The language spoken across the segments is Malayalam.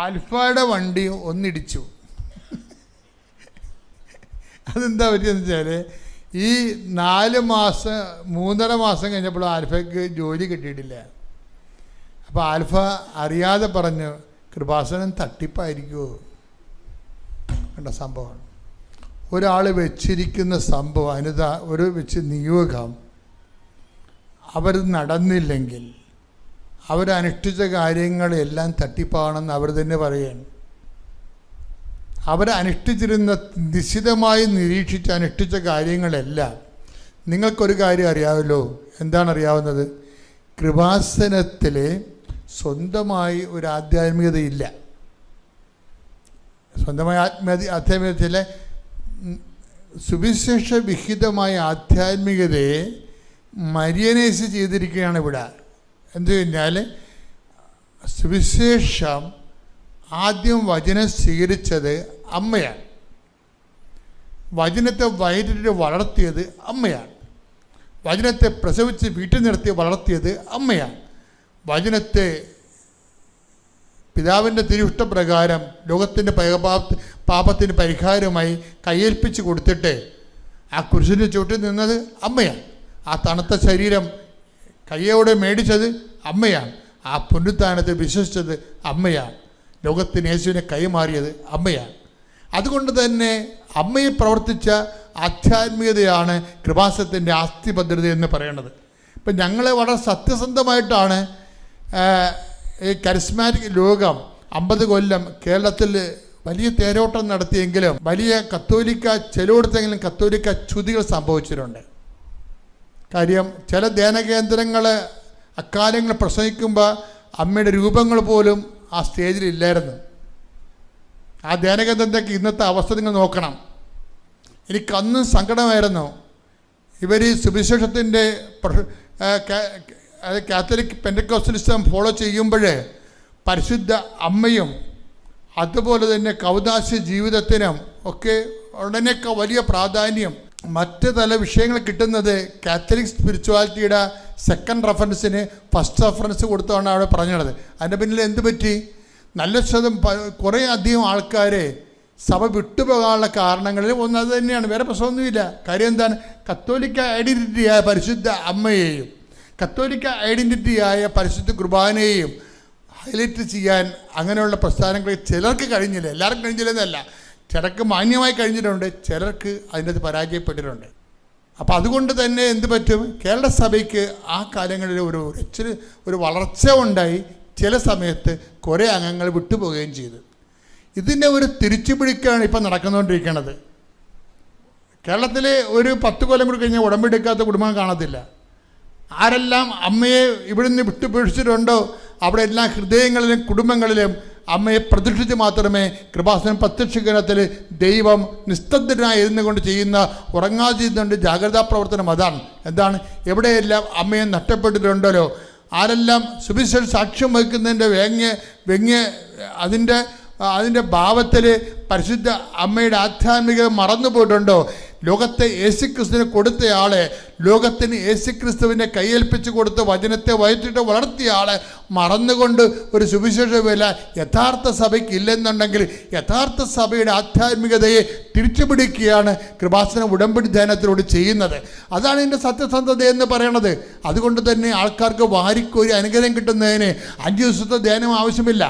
ആൽഫയുടെ വണ്ടി ഒന്നിടിച്ചു. അതെന്താ പറ്റിയെന്ന് വെച്ചാൽ ഈ 3.5 മാസം കഴിഞ്ഞപ്പോൾ ആൽഫയ്ക്ക് ജോലി കിട്ടിയിട്ടില്ല. അപ്പോൾ ആൽഫ അറിയാതെ പറഞ്ഞു, കൃപാസനം തട്ടിപ്പായിരിക്കുമോ? കണ്ട സംഭവമാണ്. ഒരാൾ വെച്ചിരിക്കുന്ന സംഭവം ഒരു വെച്ച് നിയോഗം അവർ നടന്നില്ലെങ്കിൽ അവരനുഷ്ഠിച്ച കാര്യങ്ങളെല്ലാം തട്ടിപ്പാണെന്ന് അവർ തന്നെ പറയുകയാണ്. അവരനുഷ്ഠിച്ചിരുന്ന നിശ്ചിതമായി നിരീക്ഷിച്ച് അനുഷ്ഠിച്ച കാര്യങ്ങളെല്ലാം നിങ്ങൾക്കൊരു കാര്യം അറിയാമല്ലോ. എന്താണ് അറിയാവുന്നത്? കൃപാസനത്തിൽ സ്വന്തമായി ഒരു ആധ്യാത്മികതയില്ല. സ്വന്തമായ ആധ്യാത്മികതയിൽ സുവിശേഷ വിഹിതമായ ആധ്യാത്മികതയെ മരിയനൈസ് ചെയ്തിരിക്കുകയാണ് ഇവിടെ. എന്തു കഴിഞ്ഞാൽ സുവിശേഷം ആദ്യം വചനം സ്വീകരിച്ചത് അമ്മയാണ്, വചനത്തെ വയറ്റിൽ വളർത്തിയത് അമ്മയാണ്, വചനത്തെ പ്രസവിച്ച് വീട്ടിൽ നിർത്തി വളർത്തിയത് അമ്മയാണ്, വചനത്തെ പിതാവിൻ്റെ തിരുവിഷ്ടപ്രകാരം ലോകത്തിൻ്റെ പാപത്തിന് പരിഹാരമായി കയ്യേൽപ്പിച്ച് കൊടുത്തിട്ട് ആ കുരിശിൻ്റെ ചുവട്ടിൽ നിന്നത് അമ്മയാണ്. ആ തണുത്ത ശരീരം കയ്യോടെ മേടിച്ചത് അമ്മയാണ്. ആ പുനരുത്ഥാനത്തെ വിശ്വസിച്ചത് അമ്മയാണ്. ലോകത്തിന് യേശുവിനെ കൈമാറിയത് അമ്മയാണ്. അതുകൊണ്ട് തന്നെ അമ്മയിൽ പ്രവർത്തിച്ച ആധ്യാത്മികതയാണ് കൃപാസനത്തിൻ്റെ ആസ്തിഭദ്രത എന്ന് പറയുന്നത്. ഇപ്പം ഞങ്ങൾ വളരെ സത്യസന്ധമായിട്ടാണ് ഈ കരിസ്മാറ്റിക് ലോകം 50 കൊല്ലം കേരളത്തിൽ വലിയ തേരോട്ടം നടത്തിയെങ്കിലും വലിയ ചിലയിടത്തെങ്കിലും കത്തോലിക്ക ച്യുതികൾ സംഭവിച്ചിട്ടുണ്ട്. കാര്യം ചില ധ്യാനകേന്ദ്രങ്ങൾ അക്കാലങ്ങൾ പ്രസംഗിക്കുമ്പോൾ അമ്മയുടെ രൂപങ്ങൾ പോലും ആ സ്റ്റേജിലില്ലായിരുന്നു. ആ ധ്യാനകേന്ദ്രത്തിലേക്ക് ഇന്നത്തെ അവസ്ഥ നിങ്ങൾ നോക്കണം. എനിക്കന്നും സങ്കടമായിരുന്നു. ഇവർ ഈ സുവിശേഷത്തിൻ്റെ കാത്തലിക് പെന്റക്കോസ്റ്റലിസം ഫോളോ ചെയ്യുമ്പോൾ പരിശുദ്ധ അമ്മയും അതുപോലെ തന്നെ കൗദാസ്യ ജീവിതത്തിനും ഒക്കെ ഉടനെയൊക്കെ വലിയ പ്രാധാന്യം മറ്റ് പല വിഷയങ്ങൾ കിട്ടുന്നത് കാത്തലിക് സ്പിരിച്വാലിറ്റിയുടെ സെക്കൻഡ് റെഫറൻസിന് ഫസ്റ്റ് റെഫറൻസ് കൊടുത്താണ് അവിടെ പറഞ്ഞത്. അതിൻ്റെ പിന്നിൽ എന്ത് പറ്റി? കുറേ അധികം ആൾക്കാരെ സഭ വിട്ടുപോകാനുള്ള കാരണങ്ങളിൽ ഒന്ന് അത് തന്നെയാണ്. വേറെ പ്രശ്നമൊന്നുമില്ല. കാര്യം എന്താണ്? കത്തോലിക്ക ഐഡൻറ്റിറ്റിയായ പരിശുദ്ധ അമ്മയെയും കത്തോലിക്ക ഐഡൻറ്റിറ്റിയായ പരിശുദ്ധ കുർബാനയെയും ഹൈലൈറ്റ് ചെയ്യാൻ അങ്ങനെയുള്ള പ്രസ്ഥാനങ്ങൾ ചിലർക്ക് കഴിഞ്ഞില്ല. എല്ലാവർക്കും കഴിഞ്ഞില്ലെന്നല്ല, ചിലർക്ക് മാന്യമായി കഴിഞ്ഞിട്ടുണ്ട്, ചിലർക്ക് അതിനകത്ത് പരാജയപ്പെട്ടിട്ടുണ്ട്. അപ്പോൾ അതുകൊണ്ട് തന്നെ എന്ത് പറ്റും? കേരള സഭയ്ക്ക് ആ കാലങ്ങളിൽ ഒരു വളർച്ച ഉണ്ടായി. ചില സമയത്ത് കുറേ അംഗങ്ങൾ വിട്ടുപോവുകയും ചെയ്തു. ഇതിൻ്റെ ഒരു തിരിച്ചുപിടിക്കാണ് ഇപ്പം നടക്കുന്നുകൊണ്ടിരിക്കുന്നത്. കേരളത്തിലെ ഒരു 10 കൊല്ലം കൂടി കഴിഞ്ഞാൽ ഉടമ്പെടുക്കാത്ത കുടുംബം കാണത്തില്ല. ആരെല്ലാം അമ്മയെ ഇവിടുന്ന് വിട്ടുപേക്ഷിച്ചിട്ടുണ്ടോ അവിടെ എല്ലാ ഹൃദയങ്ങളിലും കുടുംബങ്ങളിലും അമ്മയെ പ്രതിഷ്ഠിച്ച് മാത്രമേ കൃപാസനം പ്രത്യക്ഷീകരണത്തിൽ ദൈവം നിസ്തബ്ധനായി ഇരുന്നു കൊണ്ട് ചെയ്യുന്ന ഉറങ്ങാതിരുന്നുകൊണ്ട് ജാഗ്രതാ പ്രവർത്തനം അതാണ്. എന്താണ്? എവിടെയെല്ലാം അമ്മയെ നഷ്ടപ്പെട്ടിട്ടുണ്ടല്ലോ, ആരെല്ലാം സുവിശേഷ സാക്ഷ്യം വഹിക്കുന്നതിൻ്റെ വ്യംഗ്യ അതിൻ്റെ ഭാവത്തിൽ പരിശുദ്ധ അമ്മയുടെ ആധ്യാത്മികത മറന്നുപോയിട്ടുണ്ടോ, ലോകത്തെ യേശുക്രിസ്തുവിനെ കൊടുത്തയാളെ, ലോകത്തിന് യേശുക്രിസ്തുവിനെ കയ്യേൽപ്പിച്ച് കൊടുത്ത് വചനത്തെ വയറ്റിട്ട് വളർത്തിയ ആളെ മറന്നുകൊണ്ട് ഒരു സുവിശേഷ വില യഥാർത്ഥ സഭയ്ക്ക് ഇല്ലെന്നുണ്ടെങ്കിൽ യഥാർത്ഥ സഭയുടെ ആധ്യാത്മികതയെ തിരിച്ചുപിടിക്കുകയാണ് കൃപാസന ഉടമ്പടി ധ്യാനത്തിലൂടെ ചെയ്യുന്നത്. അതാണ് ഇതിൻ്റെ സത്യസന്ധത എന്ന് പറയണത്. അതുകൊണ്ട് തന്നെ ആൾക്കാർക്ക് വാരിക്കൊരു അനുഗ്രഹം കിട്ടുന്നതിന് 5 ദിവസത്തെ ധ്യാനം ആവശ്യമില്ല.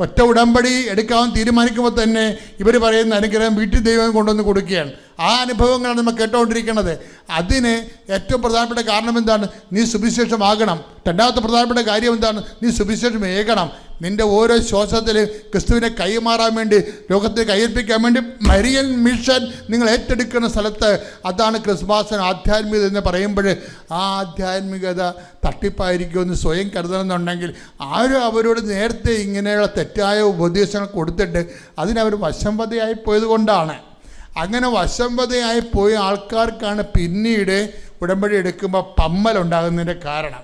ഒറ്റ ഉടമ്പടി എടുക്കാൻ തീരുമാനിക്കുമ്പോൾ തന്നെ ഇവർ പറയുന്ന അനുഗ്രഹം വീട്ടിൽ ദൈവം കൊണ്ടുവന്ന് കൊടുക്കുകയാണ്. ആ അനുഭവങ്ങളാണ് നമ്മൾ കേട്ടുകൊണ്ടിരിക്കുന്നത്. അതിന് ഏറ്റവും പ്രധാനപ്പെട്ട കാരണം എന്താണ്? നീ സുവിശേഷമാകണം. രണ്ടാമത്തെ പ്രധാനപ്പെട്ട കാര്യം എന്താണ്? നീ സുവിശേഷം ഏകണം. നിൻ്റെ ഓരോ ശ്വാസത്തിൽ ക്രിസ്തുവിനെ കൈമാറാൻ വേണ്ടി, ലോകത്തെ കയ്യേൽപ്പിക്കാൻ വേണ്ടി മരിയൻ മിഷൻ നിങ്ങൾ ഏറ്റെടുക്കുന്ന സ്ഥലത്ത് അതാണ് ക്രിസ്മസിന് ആധ്യാത്മികത എന്ന് പറയുമ്പോൾ ആ ആധ്യാത്മികത തട്ടിപ്പായിരിക്കുമെന്ന് സ്വയം കരുതണമെന്നുണ്ടെങ്കിൽ ആരും അവരോട് നേരത്തെ ഇങ്ങനെയുള്ള തെറ്റായ ഉപദേശങ്ങൾ കൊടുത്തിട്ട് അതിനവർ വശംവദയായി പോയത് കൊണ്ടാണ്. അങ്ങനെ വശംവദയായി പോയ ആൾക്കാർക്കാണ് പിന്നീട് ഉടമ്പടി എടുക്കുമ്പോൾ പമ്മലുണ്ടാകുന്നതിൻ്റെ കാരണം.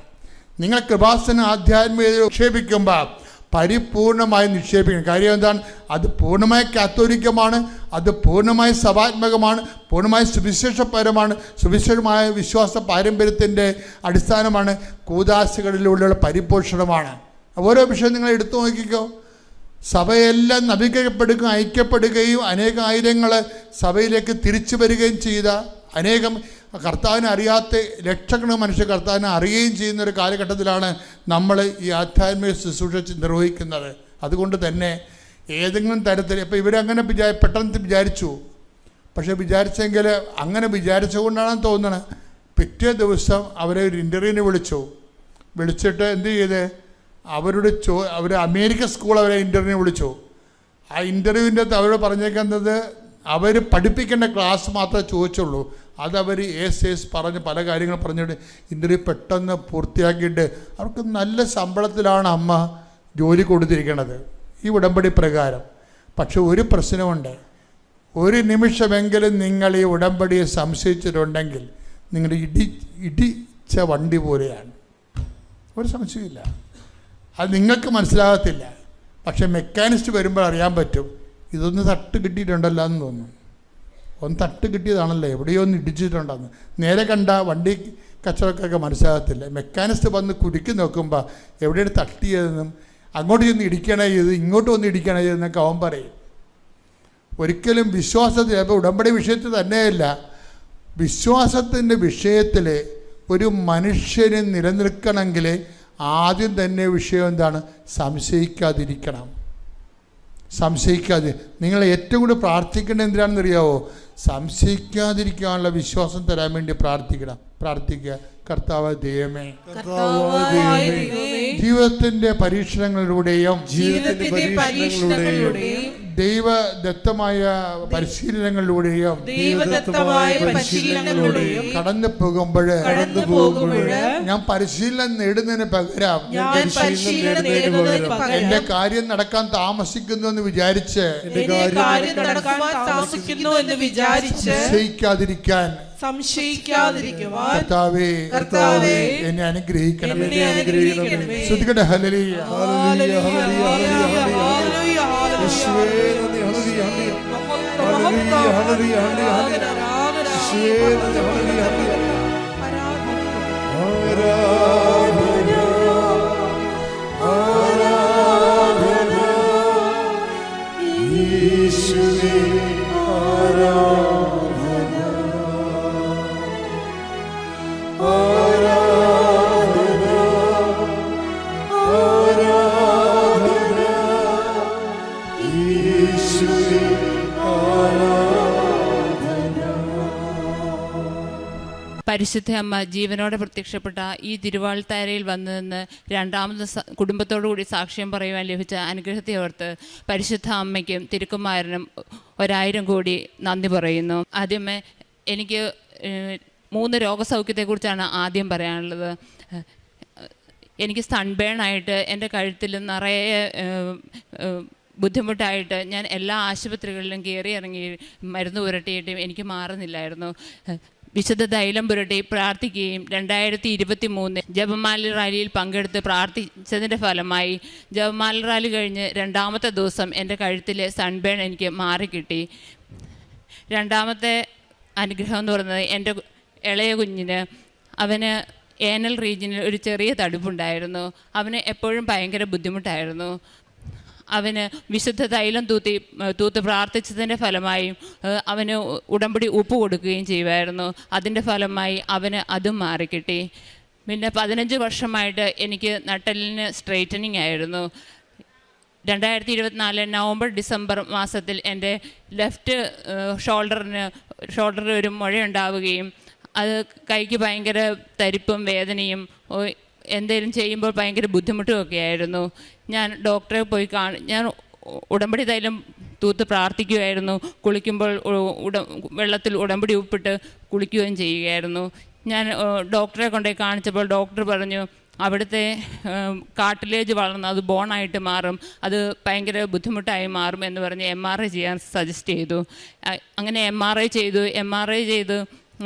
നിങ്ങൾ കൃപാസന ആധ്യാത്മികത നിക്ഷേപിക്കുമ്പോൾ പരിപൂർണമായി നിക്ഷേപിക്കണം. കാര്യം എന്താണ്? അത് പൂർണ്ണമായി കാത്തോലിക്കമാണ്, അത് പൂർണ്ണമായി സഭാത്മകമാണ്, പൂർണ്ണമായി സുവിശേഷപരമാണ്, സുവിശേഷമായ വിശ്വാസ പാരമ്പര്യത്തിൻ്റെ അടിസ്ഥാനമാണ്, കൂദാശകളിലൂടെയുള്ള പരിപോഷണമാണ്. ഓരോ വിഷയം നിങ്ങൾ എടുത്തു നോക്കിക്കോ. സഭയെല്ലാം നവീകരിക്കപ്പെടുകയും ഐക്യപ്പെടുകയും അനേകായിരങ്ങൾ സഭയിലേക്ക് തിരിച്ചു വരികയും ചെയ്ത അനേകം കർത്താവിനെ അറിയാത്ത ലക്ഷക്കണക്കിന് മനുഷ്യർ കർത്താവിനെ അറിയുകയും ചെയ്യുന്ന ഒരു കാലഘട്ടത്തിലാണ് നമ്മൾ ഈ ആധ്യാത്മിക ശുശ്രൂഷ നിർവഹിക്കുന്നത്. അതുകൊണ്ട് തന്നെ ഏതെങ്കിലും തരത്തിൽ ഇപ്പോൾ ഇവരങ്ങനെ പെട്ടെന്ന് വിചാരിച്ചു, പക്ഷെ വിചാരിച്ചെങ്കിൽ അങ്ങനെ വിചാരിച്ചുകൊണ്ടാണെന്ന് തോന്നുന്നത്. പിറ്റേ ദിവസം അവരെ ഒരു ഇൻ്റർവ്യൂവിന് വിളിച്ചിട്ട് എന്ത് ചെയ്ത് അവർ അമേരിക്ക സ്കൂൾ അവരെ ഇൻ്റർവ്യൂവിന് വിളിച്ചു. ആ ഇൻ്റർവ്യൂവിൻ്റെ അകത്ത് അവരോട് പറഞ്ഞേക്കുന്നത് അവർ പഠിപ്പിക്കേണ്ട ക്ലാസ് മാത്രമേ ചോദിച്ചുള്ളൂ. അതവർ പറഞ്ഞ് പല കാര്യങ്ങൾ പറഞ്ഞിട്ട് ഇൻ്റർവ്യൂ പെട്ടെന്ന് പൂർത്തിയാക്കിയിട്ട് അവർക്ക് നല്ല ശമ്പളത്തിലാണ് അമ്മ ജോലി കൊടുത്തിരിക്കുന്നത് ഈ ഉടമ്പടി പ്രകാരം. പക്ഷെ ഒരു പ്രശ്നമുണ്ട്, ഒരു നിമിഷമെങ്കിലും നിങ്ങൾ ഈ ഉടമ്പടിയെ സംശയിച്ചിട്ടുണ്ടെങ്കിൽ നിങ്ങളുടെ ഇടിച്ച വണ്ടി പോലെയാണ്, ഒരു സംശയമില്ല. അത് നിങ്ങൾക്ക് മനസ്സിലാകത്തില്ല, പക്ഷെ മെക്കാനിസ്റ്റ് വരുമ്പോൾ അറിയാൻ പറ്റും ഇതൊന്ന് തട്ട് കിട്ടിയിട്ടുണ്ടല്ലോ എന്ന് തോന്നും. ഒന്ന് തട്ട് കിട്ടിയതാണല്ലോ, എവിടെയോ ഒന്ന് ഇടിച്ചിട്ടുണ്ടെന്ന്. നേരെ കണ്ട വണ്ടി കച്ചവടക്കൊക്കെ മനസ്സിലാകത്തില്ല. മെക്കാനിസ്റ്റ് വന്ന് കുരുക്കി നോക്കുമ്പോൾ എവിടെയാണ് തട്ടിയതെന്നും അങ്ങോട്ട് ചെന്ന് ഇടിക്കണേ ചെയ്ത് ഇങ്ങോട്ട് വന്ന് ഇടിക്കണേ ചെയ്തെന്നൊക്കെ അവൻ പറയും. ഒരിക്കലും വിശ്വാസത്തിൽ, അപ്പോൾ ഉടമ്പടി വിഷയത്തിൽ തന്നെയല്ല, വിശ്വാസത്തിൻ്റെ വിഷയത്തിൽ ഒരു മനുഷ്യന് നിലനിൽക്കണമെങ്കിൽ ആദ്യം തന്നെ വിഷയം എന്താണ്? സംശയിക്കാതിരിക്കണം. നിങ്ങൾ ഏറ്റവും കൂടുതൽ പ്രാർത്ഥിക്കേണ്ടത് എന്തിനാണെന്നറിയാവോ? സംശയിക്കാതിരിക്കാനുള്ള വിശ്വാസം തരാൻ വേണ്ടി പ്രാർത്ഥിക്കുക. കർത്താവ് ദൈവമേ, ജീവിതത്തിന്റെ പരീക്ഷണങ്ങളിലൂടെയും ദൈവദത്തമായ പരിശീലനങ്ങളിലൂടെയും കടന്നു പോകുമ്പോൾ ഞാൻ പരിശീലനം നേടുന്നതിന് പകരം എന്റെ കാര്യം നടക്കാൻ താമസിക്കുന്നു എന്ന് വിചാരിച്ച് സംശയിക്കാതിരിക്കുവാൻ കർത്താവേ എന്നെ അനുഗ്രഹിക്കണമേ. ശ്രദ്ധിക്കട്ടെ. ഹല്ലേലൂയ, ഹല്ലേലൂയ, ഹല്ലേലൂയ, പരിശുദ്ധ അമ്മ ജീവനോടെ പ്രത്യക്ഷപ്പെട്ട ഈ തിരുവാൾത്താരയിൽ വന്നു നിന്ന് രണ്ടാമത് കുടുംബത്തോടുകൂടി സാക്ഷ്യം പറയുവാൻ ലഭിച്ച അനുഗ്രഹത്തെ ഓർത്ത് പരിശുദ്ധ അമ്മയ്ക്കും തിരുക്കുമാരനും 1000 കോടി നന്ദി പറയുന്നു. ആദ്യമേ എനിക്ക് 3 രോഗസൗഖ്യത്തെക്കുറിച്ചാണ് ആദ്യം പറയാനുള്ളത്. എനിക്ക് സൺബേണായിട്ട് എൻ്റെ കഴുത്തിൽ നിറയെ ബുദ്ധിമുട്ടായിട്ട് ഞാൻ എല്ലാ ആശുപത്രികളിലും കയറി ഇറങ്ങി മരുന്ന് പുരട്ടിയിട്ടും എനിക്ക് മാറുന്നില്ലായിരുന്നു. വിശുദ്ധ തൈലം പുരട്ടി പ്രാർത്ഥിക്കുകയും 2023 ജപമാല റാലിയിൽ പങ്കെടുത്ത് പ്രാർത്ഥിച്ചതിൻ്റെ ഫലമായി ജപമാല റാലി കഴിഞ്ഞ് 2ാമത്തെ ദിവസം എൻ്റെ കഴുത്തിലെ സൺബേൺ എനിക്ക് മാറിക്കിട്ടി. 2ാമത്തെ അനുഗ്രഹം എന്ന് പറയുന്നത് എൻ്റെ ഇളയ കുഞ്ഞിന്, അവന് ഏനൽ റീജിയനിൽ ഒരു ചെറിയ തടുപ്പുണ്ടായിരുന്നു. അവന് എപ്പോഴും ഭയങ്കര ബുദ്ധിമുട്ടായിരുന്നു. അവന് വിശുദ്ധ തൈലം തൂത്ത് പ്രാർത്ഥിച്ചതിൻ്റെ ഫലമായി അവന് ഉടമ്പടി ഉപ്പ് കൊടുക്കുകയും ചെയ്യുമായിരുന്നു. അതിൻ്റെ ഫലമായി അവന് അതും മാറിക്കിട്ടി. പിന്നെ 15 വർഷമായിട്ട് എനിക്ക് നട്ടെല്ലിന് സ്ട്രെയിറ്റനിങ് ആയിരുന്നു. 2024 നവംബർ ഡിസംബർ മാസത്തിൽ എൻ്റെ ലെഫ്റ്റ് ഷോൾഡറിൽ ഒരു മുഴയുണ്ടാവുകയും അത് കൈക്ക് ഭയങ്കര തരിപ്പും വേദനയും എന്തെങ്കിലും ചെയ്യുമ്പോൾ ഭയങ്കര ബുദ്ധിമുട്ടുമൊക്കെ ആയിരുന്നു. ഞാൻ ഡോക്ടറെ പോയി ഞാൻ ഉടമ്പടി തൈലം തൂത്ത് പ്രാർത്ഥിക്കുമായിരുന്നു. കുളിക്കുമ്പോൾ വെള്ളത്തിൽ ഉടമ്പടി ഉപ്പിട്ട് കുളിക്കുകയും ചെയ്യുകയായിരുന്നു. ഞാൻ ഡോക്ടറെ കൊണ്ടുപോയി കാണിച്ചപ്പോൾ ഡോക്ടർ പറഞ്ഞു അവിടുത്തെ കാർട്ടിലേജ് വളർന്ന് അത് ബോണായിട്ട് മാറും, അത് ഭയങ്കര ബുദ്ധിമുട്ടായി മാറും എന്ന് പറഞ്ഞ് MRI ചെയ്യാൻ സജസ്റ്റ് ചെയ്തു. അങ്ങനെ MRI ചെയ്തു.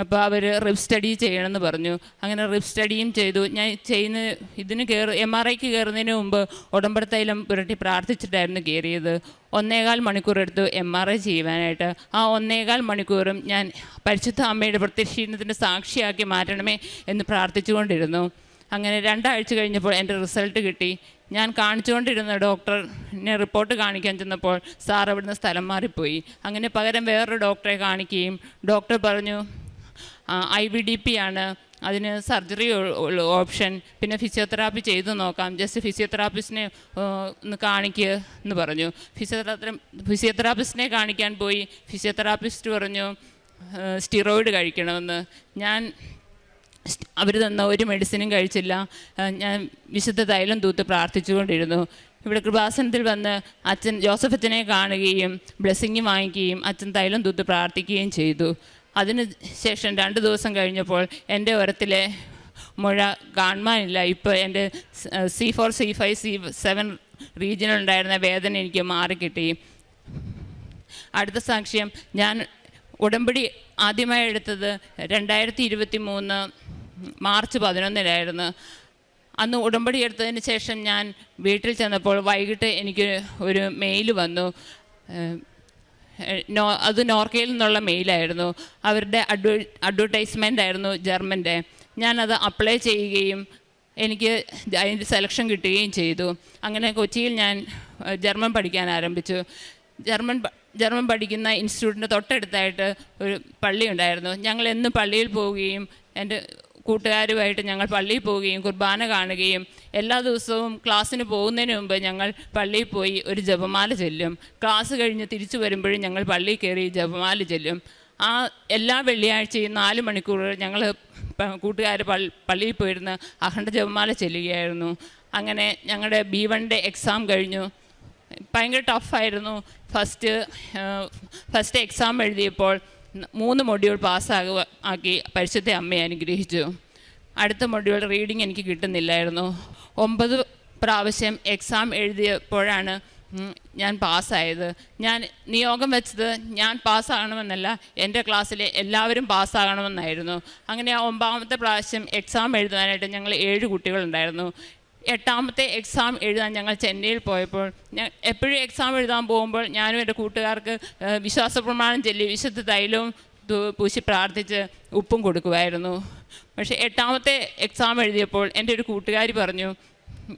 അപ്പോൾ അവർ റിബ് സ്റ്റഡി ചെയ്യണമെന്ന് പറഞ്ഞു. അങ്ങനെ റിബ് സ്റ്റഡിയും ചെയ്തു. ഞാൻ MRIക്ക് കയറുന്നതിന് മുമ്പ് ഉടമ്പടി തൈലം പുരട്ടി പ്രാർത്ഥിച്ചിട്ടായിരുന്നു കയറിയത്. 1.25 മണിക്കൂർ എടുത്തു MRI ചെയ്യുവാനായിട്ട്. ആ 1.25 മണിക്കൂറും ഞാൻ പരിശുദ്ധ അമ്മയുടെ പ്രത്യക്ഷീകരണത്തിൻ്റെ സാക്ഷിയാക്കി മാറ്റണമേ എന്ന് പ്രാർത്ഥിച്ചുകൊണ്ടിരുന്നു. അങ്ങനെ 2 ആഴ്ച കഴിഞ്ഞപ്പോൾ എൻ്റെ റിസൾട്ട് കിട്ടി. ഞാൻ കാണിച്ചുകൊണ്ടിരുന്ന ഡോക്ടറിനെ റിപ്പോർട്ട് കാണിക്കാൻ ചെന്നപ്പോൾ സാർ അവിടുന്ന് സ്ഥലം മാറിപ്പോയി. അങ്ങനെ പകരം വേറൊരു ഡോക്ടറെ കാണിക്കുകയും ഡോക്ടർ പറഞ്ഞു IVDP ആണ്, അതിന് സർജറി ഓപ്ഷൻ, പിന്നെ ഫിസിയോതെറാപ്പി ചെയ്തു നോക്കാം, ജസ്റ്റ് ഫിസിയോതെറാപ്പിസ്റ്റിനെ ഒന്ന് കാണിക്കുക എന്ന് പറഞ്ഞു. ഫിസിയോതെറാപ്പിസ്റ്റിനെ കാണിക്കാൻ പോയി. ഫിസിയോതെറാപ്പിസ്റ്റ് പറഞ്ഞു സ്റ്റിറോയിഡ് കഴിക്കണമെന്ന്. ഞാൻ അവർ തന്ന ഒരു മെഡിസിനും കഴിച്ചില്ല. ഞാൻ വിശുദ്ധ തൈലം തൂത്ത് പ്രാർത്ഥിച്ചുകൊണ്ടിരുന്നു. ഇവിടെ കൃപാസനത്തിൽ വന്ന് അച്ഛൻ ജോസഫ് അച്ഛനെ കാണുകയും ബ്ലെസ്സിങ് വാങ്ങിക്കുകയും അച്ഛൻ തൈലം തൂത്ത് പ്രാർത്ഥിക്കുകയും ചെയ്തു. അതിന് ശേഷം 2 ദിവസം കഴിഞ്ഞപ്പോൾ എൻ്റെ ഉരത്തിലെ മുഴ കാണുവാനില്ല. ഇപ്പോൾ എൻ്റെ C4, C5, C7 റീജിയനുണ്ടായിരുന്ന വേദന എനിക്ക് മാറിക്കിട്ടി. അടുത്ത സാക്ഷ്യം, ഞാൻ ഉടമ്പടി ആദ്യമായി എടുത്തത് 2023 മാർച്ച് 11 അന്ന് ഉടമ്പടി എടുത്തതിന് ശേഷം ഞാൻ വീട്ടിൽ ചെന്നപ്പോൾ വൈകിട്ട് എനിക്ക് ഒരു മെയിൽ വന്നു. അത് നോർക്കയിൽ നിന്നുള്ള മെയിലായിരുന്നു. അവരുടെ അഡ്വർടൈസ്മെൻ്റ് ആയിരുന്നു ജർമ്മൻ്റെ. ഞാനത് അപ്ലൈ ചെയ്യുകയും എനിക്ക് അതിൻ്റെ സെലക്ഷൻ കിട്ടുകയും ചെയ്തു. അങ്ങനെ കൊച്ചിയിൽ ഞാൻ ജർമ്മൻ പഠിക്കാൻ ആരംഭിച്ചു. ജർമ്മൻ പഠിക്കുന്ന ഇൻസ്റ്റിറ്റ്യൂട്ടിൻ്റെ തൊട്ടടുത്തായിട്ട് ഒരു പള്ളി ഉണ്ടായിരുന്നു. ഞങ്ങൾ എന്നും പള്ളിയിൽ പോവുകയും എൻ്റെ കൂട്ടുകാരുമായിട്ട് ഞങ്ങൾ പള്ളിയിൽ പോവുകയും കുർബാന കാണുകയും എല്ലാ ദിവസവും ക്ലാസ്സിന് പോകുന്നതിന് മുമ്പ് ഞങ്ങൾ പള്ളിയിൽ പോയി ഒരു ജപമാല ചൊല്ലും. ക്ലാസ് കഴിഞ്ഞ് തിരിച്ചു വരുമ്പോഴും ഞങ്ങൾ പള്ളിയിൽ കയറി ജപമാല ചൊല്ലും. ആ എല്ലാ വെള്ളിയാഴ്ചയും 4 മണിക്കൂർ ഞങ്ങൾ കൂട്ടുകാർ പള്ളിയിൽ പോയിരുന്ന് അഖണ്ഡ ജപമാല ചൊല്ലുകയായിരുന്നു. അങ്ങനെ ഞങ്ങളുടെ B1 എക്സാം കഴിഞ്ഞു. ഭയങ്കര ടഫായിരുന്നു. ഫസ്റ്റ് എക്സാം എഴുതിയപ്പോൾ 3 മൊഡ്യൂൾ ആക്കി പരിശുദ്ധ അമ്മയെ അനുഗ്രഹിച്ചു. അടുത്ത മൊഡ്യൂൾ റീഡിങ് എനിക്ക് കിട്ടുന്നില്ലായിരുന്നു. 9 പ്രാവശ്യം എക്സാം എഴുതിയപ്പോഴാണ് ഞാൻ പാസ്സായത്. ഞാൻ നിയോഗം വെച്ചത് ഞാൻ പാസ്സാകണമെന്നല്ല, എൻ്റെ ക്ലാസ്സിലെ എല്ലാവരും പാസ്സാകണമെന്നായിരുന്നു. അങ്ങനെ 9ാമത്തെ പ്രാവശ്യം എക്സാം എഴുതാനായിട്ട് ഞങ്ങൾ 7 കുട്ടികളുണ്ടായിരുന്നു. 8ാമത്തെ എക്സാം എഴുതാൻ ഞങ്ങൾ ചെന്നൈയിൽ പോയപ്പോൾ എപ്പോഴും എക്സാം എഴുതാൻ പോകുമ്പോൾ ഞാനും എൻ്റെ കൂട്ടുകാർക്ക് വിശ്വാസ പ്രമാണം ചൊല്ലി വിശുദ്ധ തൈലവും പൂശി പ്രാർത്ഥിച്ച് ഉപ്പും കൊടുക്കുമായിരുന്നു. പക്ഷേ 8ാമത്തെ എക്സാം എഴുതിയപ്പോൾ എൻ്റെ ഒരു കൂട്ടുകാരി പറഞ്ഞു,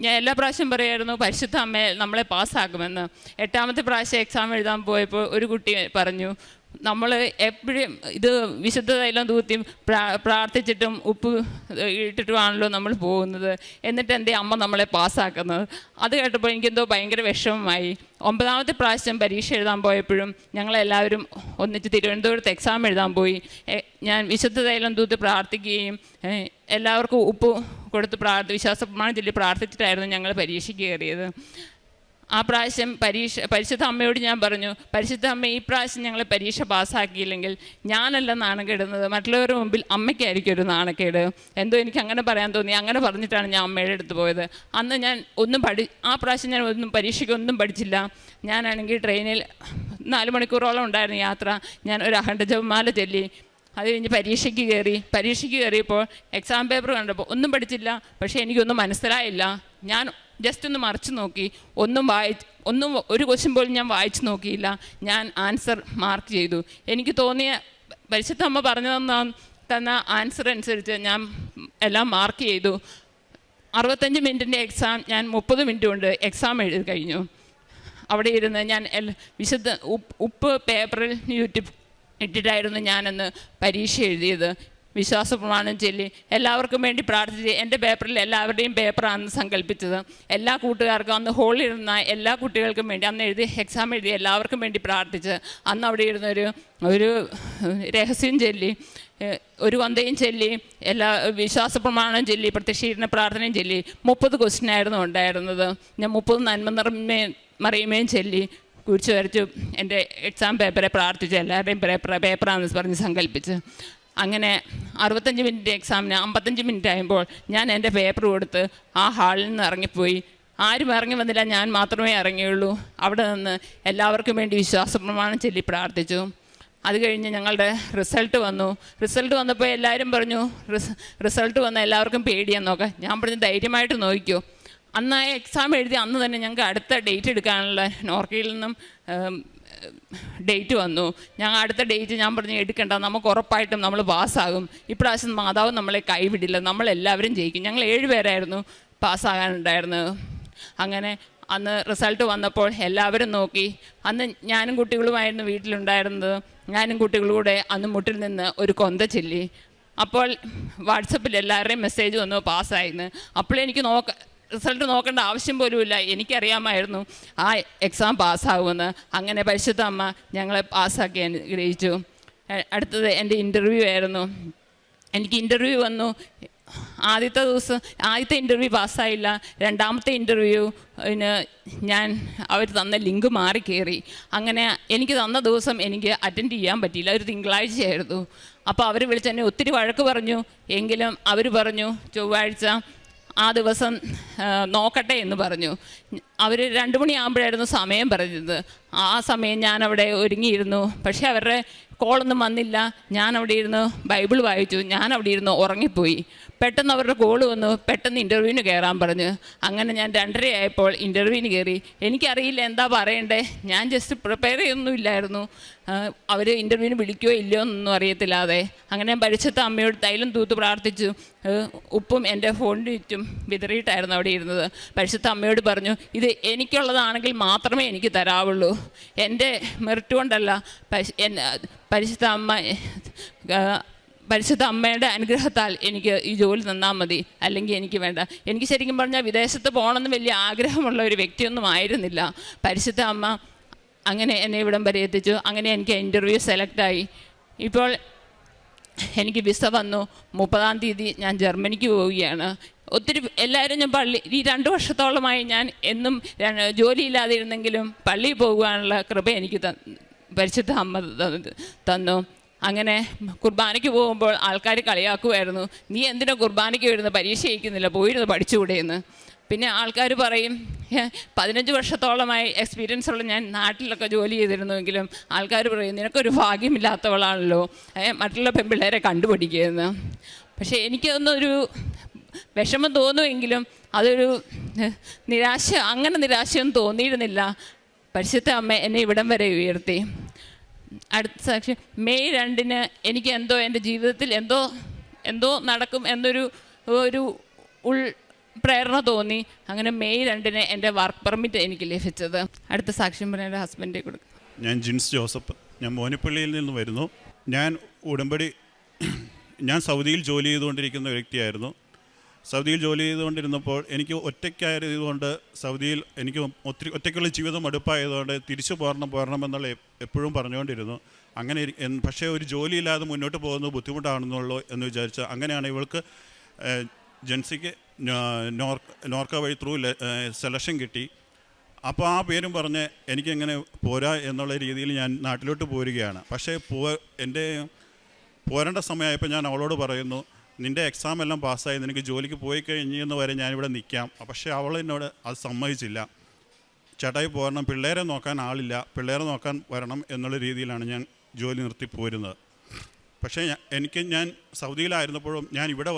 ഞാൻ എല്ലാ പ്രാവശ്യം പറയായിരുന്നു പരിശുദ്ധ അമ്മ നമ്മളെ പാസ്സാക്കുമെന്ന്. 8ാമത്തെ പ്രാവശ്യം എക്സാം എഴുതാൻ പോയപ്പോൾ ഒരു കുട്ടി പറഞ്ഞു, നമ്മൾ എപ്പോഴും ഇത് വിശുദ്ധ തൈലം തൂത്തി പ്രാർത്ഥിച്ചിട്ടും ഉപ്പ് ഇട്ടിട്ടുമാണല്ലോ നമ്മൾ പോകുന്നത്, എന്നിട്ട് എൻ്റെ അമ്മ നമ്മളെ പാസ്സാക്കുന്നത്. അത് കേട്ടപ്പോൾ എനിക്കെന്തോ ഭയങ്കര വിഷമമായി. 9ാമത്തെ പ്രാവശ്യം പരീക്ഷ എഴുതാൻ പോയപ്പോഴും ഞങ്ങളെല്ലാവരും ഒന്നിച്ച് തിരുവനന്തപുരത്ത് എക്സാം എഴുതാൻ പോയി. ഞാൻ വിശുദ്ധ തൈലം തൂത്ത് പ്രാർത്ഥിക്കുകയും എല്ലാവർക്കും ഉപ്പ് കൊടുത്ത് വിശ്വാസ പ്രമാണം ചൊല്ലി പ്രാർത്ഥിച്ചിട്ടായിരുന്നു ഞങ്ങൾ പരീക്ഷയ്ക്ക് കയറിയത്. ആ പ്രാവശ്യം പരിശുദ്ധ അമ്മയോട് ഞാൻ പറഞ്ഞു, പരിശുദ്ധ അമ്മ ഈ പ്രാവശ്യം ഞങ്ങൾ പരീക്ഷ പാസ്സാക്കിയില്ലെങ്കിൽ ഞാനല്ല നാണക്കേടുന്നത്, മറ്റുള്ളവരുടെ മുമ്പിൽ അമ്മയ്ക്കായിരിക്കും ഒരു നാണക്കേട്. എന്തോ എനിക്ക് അങ്ങനെ പറയാൻ തോന്നി. അങ്ങനെ പറഞ്ഞിട്ടാണ് ഞാൻ അമ്മയുടെ അടുത്ത് പോയത്. അന്ന് ഞാൻ ആ പ്രാവശ്യം ഞാൻ പരീക്ഷയ്ക്കൊന്നും പഠിച്ചില്ല. ഞാനാണെങ്കിൽ ട്രെയിനിൽ 4 മണിക്കൂറോളം ഉണ്ടായിരുന്നു യാത്ര. ഞാൻ ഒരു അഖണ്ഡ ജപമാല ചൊല്ലി അത് കഴിഞ്ഞ് പരീക്ഷയ്ക്ക് കയറിയപ്പോൾ എക്സാം പേപ്പർ കണ്ടപ്പോൾ ഒന്നും പഠിച്ചില്ല. പക്ഷേ എനിക്കൊന്നും മനസ്സിലായില്ല. ഞാൻ ജസ്റ്റ് ഒന്ന് മറിച്ച് നോക്കി, ഒന്നും ഒരു ക്വസ്റ്റ്യൻ പോലും ഞാൻ വായിച്ചു നോക്കിയില്ല. ഞാൻ ആൻസർ മാർക്ക് ചെയ്തു. എനിക്ക് തോന്നിയ പരിശുദ്ധ അമ്മ പറഞ്ഞു തന്ന ആൻസർ അനുസരിച്ച് ഞാൻ എല്ലാം മാർക്ക് ചെയ്തു. 65 മിനിറ്റിൻ്റെ എക്സാം ഞാൻ 30 മിനിറ്റ് കൊണ്ട് എക്സാം എഴുതി കഴിഞ്ഞു. അവിടെ ഇരുന്ന് ഞാൻ വിശുദ്ധ ഉപ്പ് പേപ്പറിൽ ഇട്ടിട്ടായിരുന്നു ഞാനന്ന് പരീക്ഷ എഴുതിയത്. വിശ്വാസ പ്രമാണം ചൊല്ലി എല്ലാവർക്കും വേണ്ടി പ്രാർത്ഥിച്ച് എൻ്റെ പേപ്പറിൽ എല്ലാവരുടെയും പേപ്പറാണെന്ന് സങ്കല്പിച്ചത്. എല്ലാ കൂട്ടുകാർക്കും അന്ന് ഹോളിലിരുന്ന എല്ലാ കുട്ടികൾക്കും വേണ്ടി അന്ന് എക്സാം എഴുതി എല്ലാവർക്കും വേണ്ടി പ്രാർത്ഥിച്ച് അന്ന് അവിടെ ഇരുന്നൊരു രഹസ്യം ചൊല്ലി ഒരു വന്തയും ചൊല്ലി എല്ലാ വിശ്വാസ പ്രമാണം ചൊല്ലി പ്രത്യക്ഷീകരണ പ്രാർത്ഥനയും ചൊല്ലി 30 ക്വസ്റ്റ്യനായിരുന്നു ഉണ്ടായിരുന്നത്. ഞാൻ 30 നന്മ മറിയുമേയും ചൊല്ലി കുറിച്ച് വരച്ചു എൻ്റെ എക്സാം പേപ്പറെ പ്രാർത്ഥിച്ചു എല്ലാവരുടെയും പേപ്പറാണെന്ന് പറഞ്ഞ് സങ്കല്പിച്ച്. അങ്ങനെ 65 മിനിറ്റ് എക്സാമിന് 55 മിനിറ്റ് ആകുമ്പോൾ ഞാൻ എൻ്റെ പേപ്പർ കൊടുത്ത് ആ ഹാളിൽ നിന്ന് ഇറങ്ങിപ്പോയി. ആരും ഇറങ്ങി വന്നില്ല, ഞാൻ മാത്രമേ ഇറങ്ങിയുള്ളൂ. അവിടെ നിന്ന് എല്ലാവർക്കും വേണ്ടി വിശ്വാസ പ്രമാണം ചൊല്ലി പ്രാർത്ഥിച്ചു. അത് കഴിഞ്ഞ് ഞങ്ങളുടെ റിസൾട്ട് വന്നപ്പോൾ എല്ലാവരും പറഞ്ഞു റിസൾട്ട് വന്ന എല്ലാവർക്കും പേടിയാന്ന് നോക്കാം. ഞാൻ പറഞ്ഞു ധൈര്യമായിട്ട് നോക്കിക്കോ. അന്ന് ആ എക്സാം എഴുതി അന്ന് തന്നെ ഞങ്ങൾക്ക് അടുത്ത ഡേറ്റ് എടുക്കാനുള്ള നോർക്കയിൽ നിന്നും ഡേറ്റ് വന്നു. അടുത്ത ഡേറ്റ് ഞാൻ പറഞ്ഞു എടുക്കണ്ട, നമുക്ക് ഉറപ്പായിട്ടും നമ്മൾ പാസ്സാകും, ഇപ്രാവശ്യം മാതാവ് നമ്മളെ കൈവിടില്ല, നമ്മളെല്ലാവരും ജയിക്കും. ഞങ്ങൾ 7 പേരായിരുന്നു പാസ്സാകാനുണ്ടായിരുന്നത്. അങ്ങനെ അന്ന് റിസൾട്ട് വന്നപ്പോൾ എല്ലാവരും നോക്കി. അന്ന് ഞാനും കുട്ടികളുമായിരുന്നു വീട്ടിലുണ്ടായിരുന്നത്. ഞാനും കുട്ടികളും കൂടെ അന്ന് മുട്ടിൽ നിന്ന് ഒരു കൊന്ത ചൊല്ലി. അപ്പോൾ വാട്സപ്പിൽ എല്ലാവരുടെയും മെസ്സേജ് വന്നു പാസ്സായിന്ന്. അപ്പോഴെനിക്ക് റിസൾട്ട് നോക്കേണ്ട ആവശ്യം പോലുമില്ല, എനിക്കറിയാമായിരുന്നു ആ എക്സാം പാസ്സാകുമെന്ന്. അങ്ങനെ പരിശുദ്ധ അമ്മ ഞങ്ങളെ പാസ്സാക്കി അനുഗ്രഹിച്ചു. അടുത്തത് എൻ്റെ ഇൻ്റർവ്യൂ ആയിരുന്നു. എനിക്ക് ഇൻ്റർവ്യൂ വന്നു. ആദ്യത്തെ ഇൻ്റർവ്യൂ പാസ്സായില്ല. രണ്ടാമത്തെ ഇൻ്റർവ്യൂവിന് അവർ തന്ന ലിങ്ക് മാറി കയറി. അങ്ങനെ എനിക്ക് തന്ന ദിവസം എനിക്ക് അറ്റൻഡ് ചെയ്യാൻ പറ്റിയില്ല, ഒരു തിങ്കളാഴ്ചയായിരുന്നു. അപ്പോൾ അവർ വിളിച്ചെന്നെ ഒത്തിരി വഴക്ക് പറഞ്ഞു. എങ്കിലും അവർ പറഞ്ഞു ചൊവ്വാഴ്ച ആ ദിവസം നോക്കട്ടെ എന്ന് പറഞ്ഞു. അവർ 2 മണിയാകുമ്പോഴായിരുന്നു സമയം പറഞ്ഞത്. ആ സമയം ഞാനവിടെ ഒരുങ്ങിയിരുന്നു. പക്ഷേ അവരുടെ കോളൊന്നും വന്നില്ല. ഞാനവിടെ ഇരുന്ന് ബൈബിൾ വായിച്ചു. ഞാനവിടെ ഇരുന്ന് ഉറങ്ങിപ്പോയി. പെട്ടെന്ന് അവരുടെ കോൾ വന്നു. പെട്ടെന്ന് ഇൻ്റർവ്യൂവിന് കയറാൻ പറഞ്ഞു. അങ്ങനെ ഞാൻ 2:30 ആയപ്പോൾ ഇൻ്റർവ്യൂവിന് കയറി. എനിക്കറിയില്ല എന്താ പറയണ്ടേ. ഞാൻ ജസ്റ്റ് പ്രിപ്പയർ ചെയ്യൊന്നുമില്ലായിരുന്നു. അവർ ഇൻ്റർവ്യൂവിന് വിളിക്കുകയോ ഇല്ലയോ എന്നൊന്നും അറിയത്തില്ലാതെ. അങ്ങനെ ഞാൻ പരിശുദ്ധ അമ്മയോട് തൈലം തൂത്ത് പ്രാർത്ഥിച്ചു. ഉപ്പും എൻ്റെ ഫോണിന് ചുറ്റും വിതറിയിട്ടായിരുന്നു അവിടെ ഇരുന്നത്. പരിശുദ്ധ അമ്മയോട് പറഞ്ഞു, ഇത് എനിക്കുള്ളതാണെങ്കിൽ മാത്രമേ എനിക്ക് തരാവുള്ളൂ, എൻ്റെ മെറിറ്റ് കൊണ്ടല്ല. പരിശുദ്ധ അമ്മയുടെ അനുഗ്രഹത്താൽ എനിക്ക് ഈ ജോലി തന്നാൽ മതി, അല്ലെങ്കിൽ എനിക്ക് വേണ്ട. എനിക്ക് ശരിക്കും പറഞ്ഞാൽ വിദേശത്ത് പോകണമെന്ന് വലിയ ആഗ്രഹമുള്ള ഒരു വ്യക്തിയൊന്നും ആയിരുന്നില്ല. പരിശുദ്ധ അമ്മ അങ്ങനെ എന്നെ ഇവിടം വരെ എത്തിച്ചു. അങ്ങനെ എനിക്ക് ഇൻ്റർവ്യൂ സെലക്റ്റായി. ഇപ്പോൾ എനിക്ക് വിസ വന്നു. 30-ാം തീയതി ഞാൻ ജർമ്മനിക്ക് പോവുകയാണ്. ഒത്തിരി എല്ലാവരും ഞാൻ ഈ 2 വർഷത്തോളമായി ഞാൻ എന്നും ജോലിയില്ലാതെ ഇരുന്നെങ്കിലും പള്ളിയിൽ പോകുവാനുള്ള കൃപ എനിക്ക് പരിശുദ്ധ അമ്മ തന്നു. അങ്ങനെ കുർബാനയ്ക്ക് പോകുമ്പോൾ ആൾക്കാർ കളിയാക്കുമായിരുന്നു, നീ എന്തിനാ കുർബാനയ്ക്ക് വരുന്നത്, പരീക്ഷ ജയിക്കുന്നില്ല, പോയിരുന്ന് പഠിച്ചുകൂടെയെന്ന്. പിന്നെ ആൾക്കാർ പറയും, 15 വർഷത്തോളമായി എക്സ്പീരിയൻസ് ഉള്ള ഞാൻ നാട്ടിലൊക്കെ ജോലി ചെയ്തിരുന്നുവെങ്കിലും ആൾക്കാർ പറയും നിനക്കൊരു ഭാഗ്യമില്ലാത്തവളാണല്ലോ മറ്റുള്ള പെൺപിള്ളേരെ കണ്ടുപിടിക്കുകയെന്ന്. പക്ഷേ എനിക്കൊന്നൊരു വിഷമം തോന്നുമെങ്കിലും അതൊരു നിരാശയൊന്നും തോന്നിയിരുന്നില്ല. പരിശുദ്ധ അമ്മ എന്നെ ഇവിടം വരെ ഉയർത്തി. അടുത്ത സാക്ഷി മെയ് 2-ന് എനിക്ക് എൻ്റെ ജീവിതത്തിൽ എന്തോ നടക്കും എന്നൊരു പ്രേരണ തോന്നി. അങ്ങനെ മെയ് 2-ന് എൻ്റെ വർക്ക് പെർമിറ്റ് എനിക്ക് ലഭിച്ചത്. അടുത്ത സാക്ഷ്യം പറയാൻ എൻ്റെ ഹസ്ബൻഡെ കൊടുക്കും. ഞാൻ ജിൻസ് ജോസഫ്. ഞാൻ മോനിപ്പള്ളിയിൽ നിന്ന് വരുന്നു. ഞാൻ സൗദിയിൽ ജോലി ചെയ്തുകൊണ്ടിരിക്കുന്ന വ്യക്തിയായിരുന്നു. സൗദിയിൽ ജോലി ചെയ്തുകൊണ്ടിരുന്നപ്പോൾ എനിക്ക് ഒറ്റയ്ക്കായതുകൊണ്ട് സൗദിയിൽ എനിക്ക് ഒറ്റയ്ക്കുള്ള ജീവിതം അടുപ്പായതുകൊണ്ട് തിരിച്ചു പോരണമെന്നുള്ള എപ്പോഴും പറഞ്ഞുകൊണ്ടിരുന്നു. അങ്ങനെ പക്ഷേ ഒരു ജോലിയില്ലാതെ മുന്നോട്ട് പോകുന്നത് ബുദ്ധിമുട്ടാണെന്നുള്ളൂ എന്ന് വിചാരിച്ചു. അങ്ങനെയാണ് ഇവൾക്ക് ജൻസിക്ക് നോർക്ക വഴി ത്രൂ സെലക്ഷൻ കിട്ടി. അപ്പോൾ ആ പേരും പറഞ്ഞ് എനിക്കെങ്ങനെ പോരാ എന്നുള്ള രീതിയിൽ ഞാൻ നാട്ടിലോട്ട് പോരുകയാണ്. പക്ഷേ എൻ്റെ പോരേണ്ട സമയമായപ്പോൾ ഞാൻ അവളോട് പറയുന്നു, നിൻ്റെ എക്സാം എല്ലാം പാസ്സായി, നിനക്ക് ജോലിക്ക് പോയി കഴിഞ്ഞെന്ന് വരെ ഞാനിവിടെ നിൽക്കാം. പക്ഷേ അവൾ എന്നോട് അത് സമ്മതിച്ചില്ല. ചേട്ടായി പോരണം, പിള്ളേരെ നോക്കാൻ ആളില്ല, പിള്ളേരെ നോക്കാൻ വരണം എന്നുള്ള രീതിയിലാണ് ഞാൻ ജോലി നിർത്തി പോരുന്നത്. പക്ഷേ ഞാൻ സൗദിയിലായിരുന്നപ്പോഴും ഞാൻ ഇവിടെ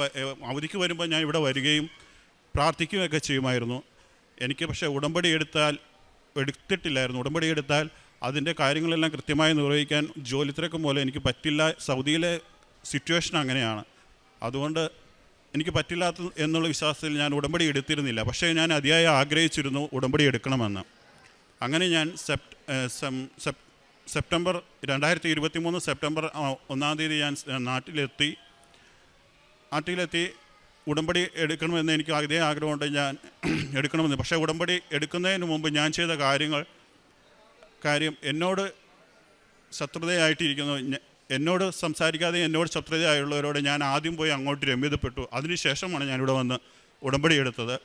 അവധിക്ക് വരുമ്പോൾ ഞാൻ ഇവിടെ വരികയും പ്രാർത്ഥിക്കുകയൊക്കെ ചെയ്യുമായിരുന്നു. എനിക്ക് പക്ഷേ ഉടമ്പടി എടുത്തിട്ടില്ലായിരുന്നു. ഉടമ്പടി എടുത്താൽ അതിൻ്റെ കാര്യങ്ങളെല്ലാം കൃത്യമായി നിർവഹിക്കാൻ ജോലി തിരക്ക് മൂലം എനിക്ക് പറ്റില്ല. സൗദിയിലെ സിറ്റുവേഷൻ അങ്ങനെയാണ്. അതുകൊണ്ട് എനിക്ക് പറ്റില്ലാത്ത എന്നുള്ള വിശ്വാസത്തിൽ ഞാൻ ഉടമ്പടി എടുത്തിരുന്നില്ല. പക്ഷേ ഞാൻ അതിയായി ആഗ്രഹിച്ചിരുന്നു ഉടമ്പടി എടുക്കണമെന്ന്. അങ്ങനെ ഞാൻ സെപ്റ്റംബർ 2023 സെപ്റ്റംബർ 1-ാം തീയതി ഞാൻ നാട്ടിലെത്തി ഉടമ്പടി എടുക്കണമെന്ന് എനിക്ക് അതേ ആഗ്രഹമുണ്ട്, ഞാൻ എടുക്കണമെന്ന്. പക്ഷേ ഉടമ്പടി എടുക്കുന്നതിന് മുമ്പ് ഞാൻ ചെയ്ത കാര്യം എന്നോട് ശത്രുതയായിട്ടിരിക്കുന്നു. എന്നോട് സംസാരിക്കാതെ എന്നോട് ശത്രുതയായുള്ളവരോട് ഞാൻ ആദ്യം പോയി അങ്ങോട്ട് രമ്യതപ്പെട്ടു. അതിനുശേഷമാണ് ഞാനിവിടെ വന്ന് ഉടമ്പടി എടുത്തത്.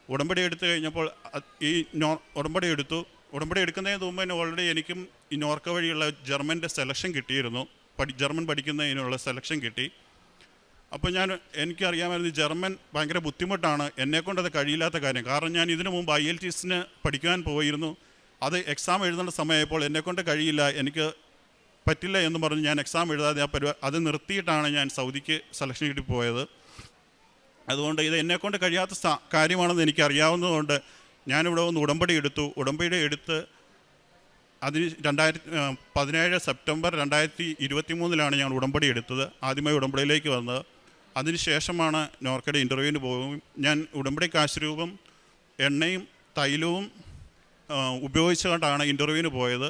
ഉടമ്പടി എടുത്തു കഴിഞ്ഞപ്പോൾ ഉടമ്പടി എടുക്കുന്നതിന് മുമ്പ് തന്നെ ഓൾറെഡി എനിക്കും ഈ നോർക്ക വഴിയുള്ള ജർമ്മൻ്റെ സെലക്ഷൻ കിട്ടിയിരുന്നു. ജർമ്മൻ പഠിക്കുന്നതിനുള്ള സെലക്ഷൻ കിട്ടി. അപ്പോൾ എനിക്കറിയാമായിരുന്നു ജർമ്മൻ ഭയങ്കര ബുദ്ധിമുട്ടാണ്, എന്നെക്കൊണ്ടത് കഴിയില്ലാത്ത കാര്യം. കാരണം ഞാൻ ഇതിനു മുമ്പ് IELTS പഠിക്കാൻ പോയിരുന്നു. അത് എക്സാം എഴുതേണ്ട സമയമായപ്പോൾ എന്നെക്കൊണ്ട് കഴിയില്ല, എനിക്ക് പറ്റില്ല എന്ന് പറഞ്ഞ് ഞാൻ എക്സാം എഴുതാതെ അത് നിർത്തിയിട്ടാണ് ഞാൻ സൗദിക്ക് സെലക്ഷൻ കിട്ടി പോയത്. അതുകൊണ്ട് ഇത് എന്നെക്കൊണ്ട് കഴിയാത്ത കാര്യമാണെന്ന് എനിക്കറിയാവുന്നതുകൊണ്ട് ഞാനിവിടെ വന്ന് ഉടമ്പടി എടുത്തു. ഉടമ്പടി എടുത്ത് അതിന് 2017 സെപ്റ്റംബർ 2023 ഞങ്ങൾ ഉടമ്പടി എടുത്തത്. ആദ്യമായി ഉടമ്പടിയിലേക്ക് വന്നത്. അതിനുശേഷമാണ് നോർക്കയുടെ ഇൻ്റർവ്യൂവിന് പോകും. ഞാൻ ഉടമ്പടി കാശ് രൂപം എണ്ണയും തൈലവും ഉപയോഗിച്ചുകൊണ്ടാണ് ഇൻ്റർവ്യൂവിന് പോയത്.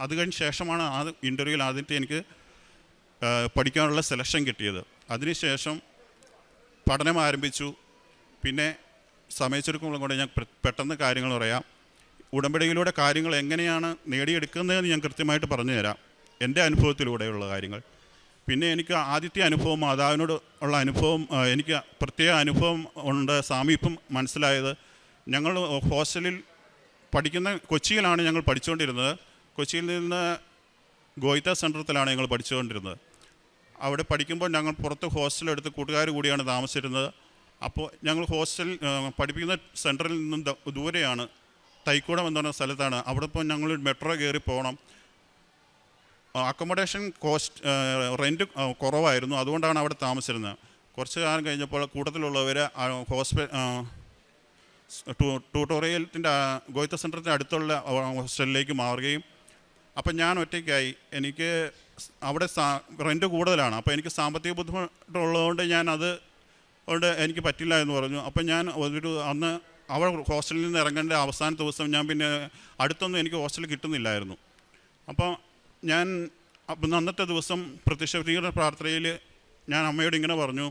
അത് കഴിഞ്ഞ ശേഷമാണ് ആ ഇൻ്റർവ്യൂവിൽ ആദ്യത്തെ എനിക്ക് പഠിക്കാനുള്ള സെലക്ഷൻ കിട്ടിയത്. അതിനുശേഷം പഠനം ആരംഭിച്ചു. പിന്നെ സമയച്ചുരുക്കം കൊണ്ട് ഞാൻ പെട്ടെന്ന് കാര്യങ്ങൾ പറയാം. ഉടമ്പടിയിലൂടെ കാര്യങ്ങൾ എങ്ങനെയാണ് നേടിയെടുക്കുന്നതെന്ന് ഞാൻ കൃത്യമായിട്ട് പറഞ്ഞു തരാം, എൻ്റെ അനുഭവത്തിലൂടെയുള്ള കാര്യങ്ങൾ. പിന്നെ എനിക്ക് ആദ്യത്തെ അനുഭവം, മാതാവിനോട് ഉള്ള അനുഭവം, എനിക്ക് പ്രത്യേക അനുഭവം ഉണ്ട്. സാമീപ്യം മനസ്സിലായത്, ഞങ്ങൾ ഹോസ്റ്റലിൽ പഠിക്കുന്ന കൊച്ചിയിലാണ് ഞങ്ങൾ പഠിച്ചുകൊണ്ടിരുന്നത്. കൊച്ചിയിൽ നിന്ന് ഗോയിത്ത സെൻറ്ററിലാണ് ഞങ്ങൾ പഠിച്ചുകൊണ്ടിരുന്നത്. അവിടെ പഠിക്കുമ്പോൾ ഞങ്ങൾ പുറത്ത് ഹോസ്റ്റലെടുത്ത് കൂട്ടുകാർ കൂടിയാണ് താമസിച്ചിരുന്നത്. അപ്പോൾ ഞങ്ങൾ ഹോസ്റ്റൽ പഠിപ്പിക്കുന്ന സെൻറ്ററിൽ നിന്നും ദൂരെയാണ്, തൈക്കൂടം എന്ന് പറഞ്ഞ സ്ഥലത്താണ്. അവിടെ ഇപ്പോൾ ഞങ്ങൾ മെട്രോ കയറി പോകണം. അക്കോമഡേഷൻ കോസ്റ്റ് റെൻറ്റ് കുറവായിരുന്നു, അതുകൊണ്ടാണ് അവിടെ താമസിച്ചിരുന്നത്. കുറച്ച് കാലം കഴിഞ്ഞപ്പോൾ കൂട്ടത്തിലുള്ളവർ ട്യൂട്ടോറിയലിൻ്റെ ഗോയിത്ത സെൻറ്ററിൻ്റെ അടുത്തുള്ള ഹോസ്റ്റലിലേക്ക് മാറുകയും, അപ്പം ഞാൻ ഒറ്റയ്ക്കായി. എനിക്ക് അവിടെ റെൻറ്റ് കൂടുതലാണ്. അപ്പോൾ എനിക്ക് സാമ്പത്തിക ബുദ്ധിമുട്ടുള്ളതുകൊണ്ട് കൊണ്ട് എനിക്ക് പറ്റില്ല എന്ന് പറഞ്ഞു. അപ്പം ഞാൻ അന്ന് അവിടെ ഹോസ്റ്റലിൽ നിന്ന് ഇറങ്ങേണ്ട അവസാന ദിവസം ഞാൻ പിന്നെ അടുത്തൊന്നും എനിക്ക് ഹോസ്റ്റലിൽ കിട്ടുന്നില്ലായിരുന്നു. അപ്പോൾ ഞാൻ അന്നത്തെ ദിവസം പ്രത്യക്ഷ പ്രാർത്ഥനയിൽ ഞാൻ അമ്മയോട് ഇങ്ങനെ പറഞ്ഞു,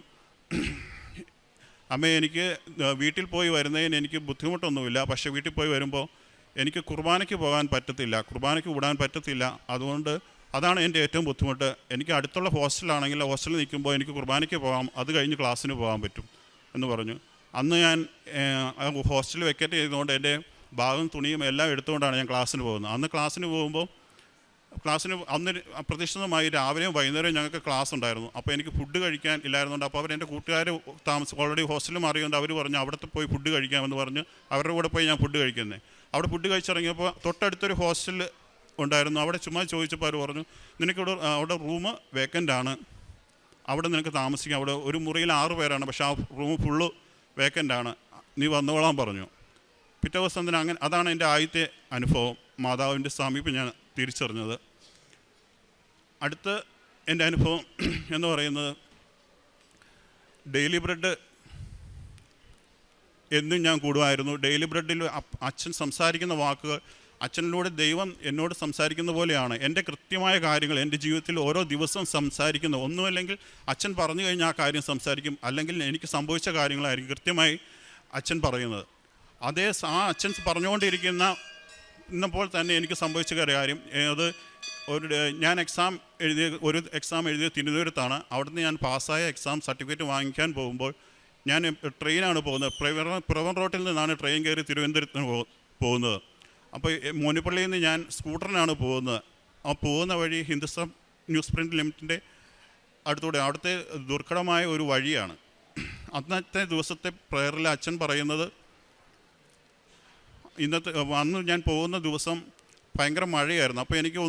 അമ്മ, എനിക്ക് വീട്ടിൽ പോയി വരുന്നതിന് എനിക്ക് ബുദ്ധിമുട്ടൊന്നുമില്ല, പക്ഷേ വീട്ടിൽ പോയി വരുമ്പോൾ എനിക്ക് കുർബാനയ്ക്ക് പോകാൻ പറ്റത്തില്ല, കുർബാനയ്ക്ക് വിടാൻ പറ്റത്തില്ല. അതുകൊണ്ട് അതാണ് എൻ്റെ ഏറ്റവും ബുദ്ധിമുട്ട്. എനിക്ക് അടുത്തുള്ള ഹോസ്റ്റലാണെങ്കിൽ ഹോസ്റ്റലിൽ നിൽക്കുമ്പോൾ എനിക്ക് കുർബാനയ്ക്ക് പോകാം, അത് കഴിഞ്ഞ് ക്ലാസ്സിന് പോകാൻ പറ്റും എന്ന് പറഞ്ഞു. അന്ന് ഞാൻ ഹോസ്റ്റലിൽ വെക്കേറ്റ് ചെയ്തുകൊണ്ട് എൻ്റെ ബാഗും തുണിയും എല്ലാം എടുത്തുകൊണ്ടാണ് ഞാൻ ക്ലാസ്സിന് പോകുന്നത്. അന്ന് ക്ലാസ്സിന് പോകുമ്പോൾ അന്ന് അപ്രതീക്ഷിതമായി രാവിലെയും വൈകുന്നേരവും ഞങ്ങൾക്ക് ക്ലാസ് ഉണ്ടായിരുന്നു. അപ്പോൾ എനിക്ക് ഫുഡ് കഴിക്കാൻ ഇല്ലായിരുന്നുണ്ട്. അപ്പോൾ എൻ്റെ കൂട്ടുകാർ ഓൾറെഡി ഹോസ്റ്റലിൽ മാറിയുകൊണ്ട് അവർ പറഞ്ഞു അവിടുത്തെ പോയി ഫുഡ് കഴിക്കാമെന്ന് പറഞ്ഞ് അവരുടെ കൂടെ പോയി ഞാൻ ഫുഡ് കഴിക്കുന്നത്. അവിടെ ഫുഡ് കഴിച്ചിറങ്ങിയപ്പോൾ തൊട്ടടുത്തൊരു ഹോസ്റ്റലിൽ ഉണ്ടായിരുന്നു. അവിടെ ചുമ്മാ ചോദിച്ചപ്പോൾ അവർ പറഞ്ഞു, നിനക്കിവിടെ അവിടെ റൂം വേക്കൻ്റാണ്, അവിടെ നിനക്ക് താമസിക്കാം, അവിടെ ഒരു മുറിയിൽ 6 പേരാണ്, പക്ഷേ ആ റൂം ഫുള്ള് വേക്കൻ്റാണ്, നീ വന്നോളാൻ പറഞ്ഞു. പിറ്റേ ദിവസം തന്നെ അതാണ് എൻ്റെ ആദ്യത്തെ അനുഭവം. മാതാവിൻ്റെ സാമീപ്യം ഞാൻ തിരിച്ചറിഞ്ഞത്. അടുത്ത എൻ്റെ അനുഭവം എന്ന് പറയുന്നത്, ഡെയിലി ബ്രെഡ് എന്നും ഞാൻ കൂടുമായിരുന്നു. ഡെയിലി ബ്രെഡിൽ അച്ഛൻ സംസാരിക്കുന്ന വാക്കുകൾ, അച്ഛനിലൂടെ ദൈവം എന്നോട് സംസാരിക്കുന്ന പോലെയാണ്. എൻ്റെ കൃത്യമായ കാര്യങ്ങൾ എൻ്റെ ജീവിതത്തിൽ ഓരോ ദിവസവും സംസാരിക്കുന്ന, ഒന്നുമല്ലെങ്കിൽ അച്ഛൻ പറഞ്ഞു കഴിഞ്ഞാൽ ആ കാര്യം സംസാരിക്കും, അല്ലെങ്കിൽ എനിക്ക് സംഭവിച്ച കാര്യങ്ങളായിരിക്കും കൃത്യമായി അച്ഛൻ പറയുന്നത്. ആ അച്ഛൻ പറഞ്ഞുകൊണ്ടിരിക്കുന്നപ്പോൾ തന്നെ എനിക്ക് സംഭവിച്ച കാര്യം, അത് ഞാൻ ഒരു എക്സാം എഴുതിയ തിരുവനന്തപുരത്താണ്. അവിടുന്ന് ഞാൻ പാസ്സായ എക്സാം സർട്ടിഫിക്കറ്റ് വാങ്ങിക്കാൻ പോകുമ്പോൾ ഞാൻ ട്രെയിനാണ് പോകുന്നത്. പിറവൻ റോട്ടിൽ നിന്നാണ് ട്രെയിൻ കയറി തിരുവനന്തപുരത്തിന് പോകുന്നത്. അപ്പോൾ മോനിപ്പള്ളിയിൽ നിന്ന് ഞാൻ സ്കൂട്ടറിനാണ് പോകുന്നത്. ആ പോകുന്ന വഴി ഹിന്ദുസ്ഥാൻ ന്യൂസ് പ്രിൻ്റ് ലിമിറ്റിൻ്റെ അടുത്തൂടെ, അവിടുത്തെ ദുർഘടമായ ഒരു വഴിയാണ്. അന്നത്തെ ദിവസത്തെ പ്രയറിൽ അച്ഛൻ പറയുന്നത്, അന്ന് ഞാൻ പോകുന്ന ദിവസം ഭയങ്കര മഴയായിരുന്നു. അപ്പോൾ എനിക്ക്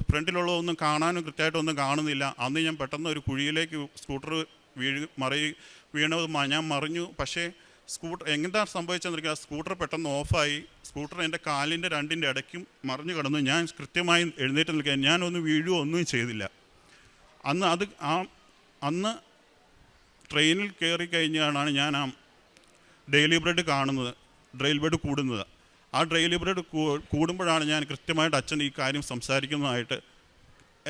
ഫ്രണ്ടിലുള്ളതൊന്നും കാണാനും കൃത്യമായിട്ടൊന്നും കാണുന്നില്ല. അന്ന് ഞാൻ പെട്ടെന്ന് ഒരു കുഴിയിലേക്ക് സ്കൂട്ടർ വീണത് ഞാൻ മറിഞ്ഞു. പക്ഷേ സ്കൂട്ടർ എങ്ങനെയാണ് സംഭവിച്ചെന്നിരിക്കുക, സ്കൂട്ടർ പെട്ടെന്ന് ഓഫായി. സ്കൂട്ടർ എൻ്റെ കാലിൻ്റെ രണ്ടിൻ്റെ ഇടയ്ക്കും മറിഞ്ഞു കിടന്നു. ഞാൻ കൃത്യമായി എഴുന്നേറ്റ് നിൽക്കാൻ, ഞാനൊന്നും വീഴുകയോ ഒന്നും ചെയ്തില്ല. അന്ന് ട്രെയിനിൽ കയറി കഴിഞ്ഞാണ് ഞാൻ ആ ഡെയിലി ബ്രെഡ് കാണുന്നത്, ഡെയിലി ബ്രെഡ് കൂടുന്നത്. ആ ഡെയിലി ബ്രെഡ് കൂടുമ്പോഴാണ് ഞാൻ കൃത്യമായിട്ട് അച്ഛൻ ഈ കാര്യം സംസാരിക്കുന്നതായിട്ട്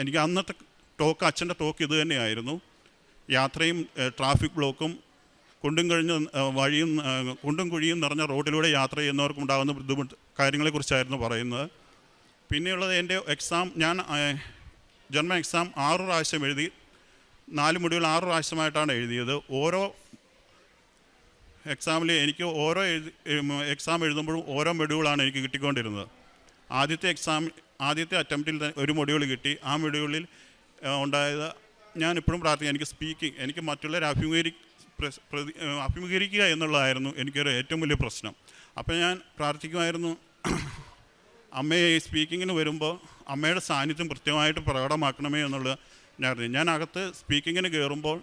എനിക്ക് അന്നത്തെ അച്ഛൻ്റെ ടോക്ക് ഇത് തന്നെയായിരുന്നു. യാത്രയും ട്രാഫിക് ബ്ലോക്കും കുണ്ടും കുഴിയും നിറഞ്ഞ റോഡിലൂടെ യാത്ര ചെയ്യുന്നവർക്ക് ഉണ്ടാകുന്ന ബുദ്ധിമുട്ട് കാര്യങ്ങളെക്കുറിച്ചായിരുന്നു പറയുന്നത്. പിന്നെയുള്ളത് എൻ്റെ എക്സാം, ഞാൻ ജന്മ എക്സാം 6 പ്രാവശ്യം എഴുതി. 4 മൊഡ്യൂൾ 6 പ്രാവശ്യമായിട്ടാണ് എഴുതിയത്. ഓരോ എക്സാമിൽ എനിക്ക് എക്സാം എഴുതുമ്പോഴും ഓരോ മൊഡ്യൂളാണ് എനിക്ക് കിട്ടിക്കൊണ്ടിരുന്നത്. ആദ്യത്തെ അറ്റംപ്റ്റിൽ ഒരു മൊഡ്യൂൾ കിട്ടി. ആ മൊഡ്യൂളിൽ ഉണ്ടായത്, ഞാനിപ്പോഴും പ്രാർത്ഥിക്കുക, എനിക്ക് സ്പീക്കിംഗ്, എനിക്ക് മറ്റുള്ളവരെ അഭിമുഖീകരിക്കുക എന്നുള്ളതായിരുന്നു എനിക്കൊരു ഏറ്റവും വലിയ പ്രശ്നം. അപ്പോൾ ഞാൻ പ്രാർത്ഥിക്കുമായിരുന്നു, അമ്മയെ ഈ സ്പീക്കിങ്ങിന് വരുമ്പോൾ അമ്മയുടെ സാന്നിധ്യം കൃത്യമായിട്ട് പ്രകടമാക്കണമേ എന്നുള്ളത് ഞാൻ അകത്ത് സ്പീക്കിങ്ങിന് കയറുമ്പോൾ,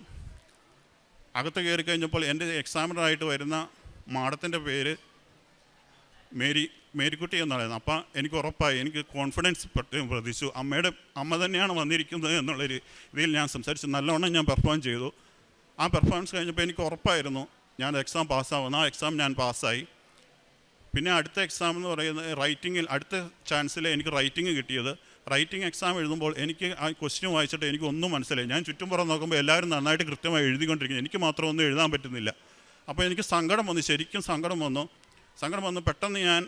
അകത്ത് കയറി കഴിഞ്ഞപ്പോൾ എൻ്റെ എക്സാമിനറായിട്ട് വരുന്ന മാഡത്തിൻ്റെ പേര് മേരിക്കുട്ടി എന്നായിരുന്നു. അപ്പം എനിക്ക് ഉറപ്പായി, എനിക്ക് കോൺഫിഡൻസ് പ്രതീക്ഷിച്ചു. അമ്മ തന്നെയാണ് വന്നിരിക്കുന്നത് എന്നുള്ളൊരു ഇതിൽ ഞാൻ സംസാരിച്ചു. നല്ലവണ്ണം ഞാൻ പെർഫോം ചെയ്തു. ആ പെർഫോമൻസ് കഴിഞ്ഞപ്പോൾ എനിക്ക് ഉറപ്പായിരുന്നു ഞാൻ എക്സാം പാസ്സാവുന്നു. ആ എക്സാം ഞാൻ പാസ്സായി. പിന്നെ അടുത്ത എക്സാം എന്ന് പറയുന്നത് റൈറ്റിങ്ങിൽ, അടുത്ത ചാൻസിൽ എനിക്ക് റൈറ്റിംഗ് കിട്ടിയത്. റൈറ്റിംഗ് എക്സാം എഴുതുമ്പോൾ എനിക്ക് ആ ക്വസ്റ്റ്യൻ വായിച്ചിട്ട് എനിക്കൊന്നും മനസ്സിലായി. ഞാൻ ചുറ്റും പുറം നോക്കുമ്പോൾ എല്ലാവരും നന്നായിട്ട് കൃത്യമായി എഴുതിക്കൊണ്ടിരിക്കുന്നു, എനിക്ക് മാത്രം ഒന്നും എഴുതാൻ പറ്റുന്നില്ല. അപ്പോൾ എനിക്ക് സങ്കടം വന്നു, ശരിക്കും സങ്കടം വന്നു. പെട്ടെന്ന് ഞാൻ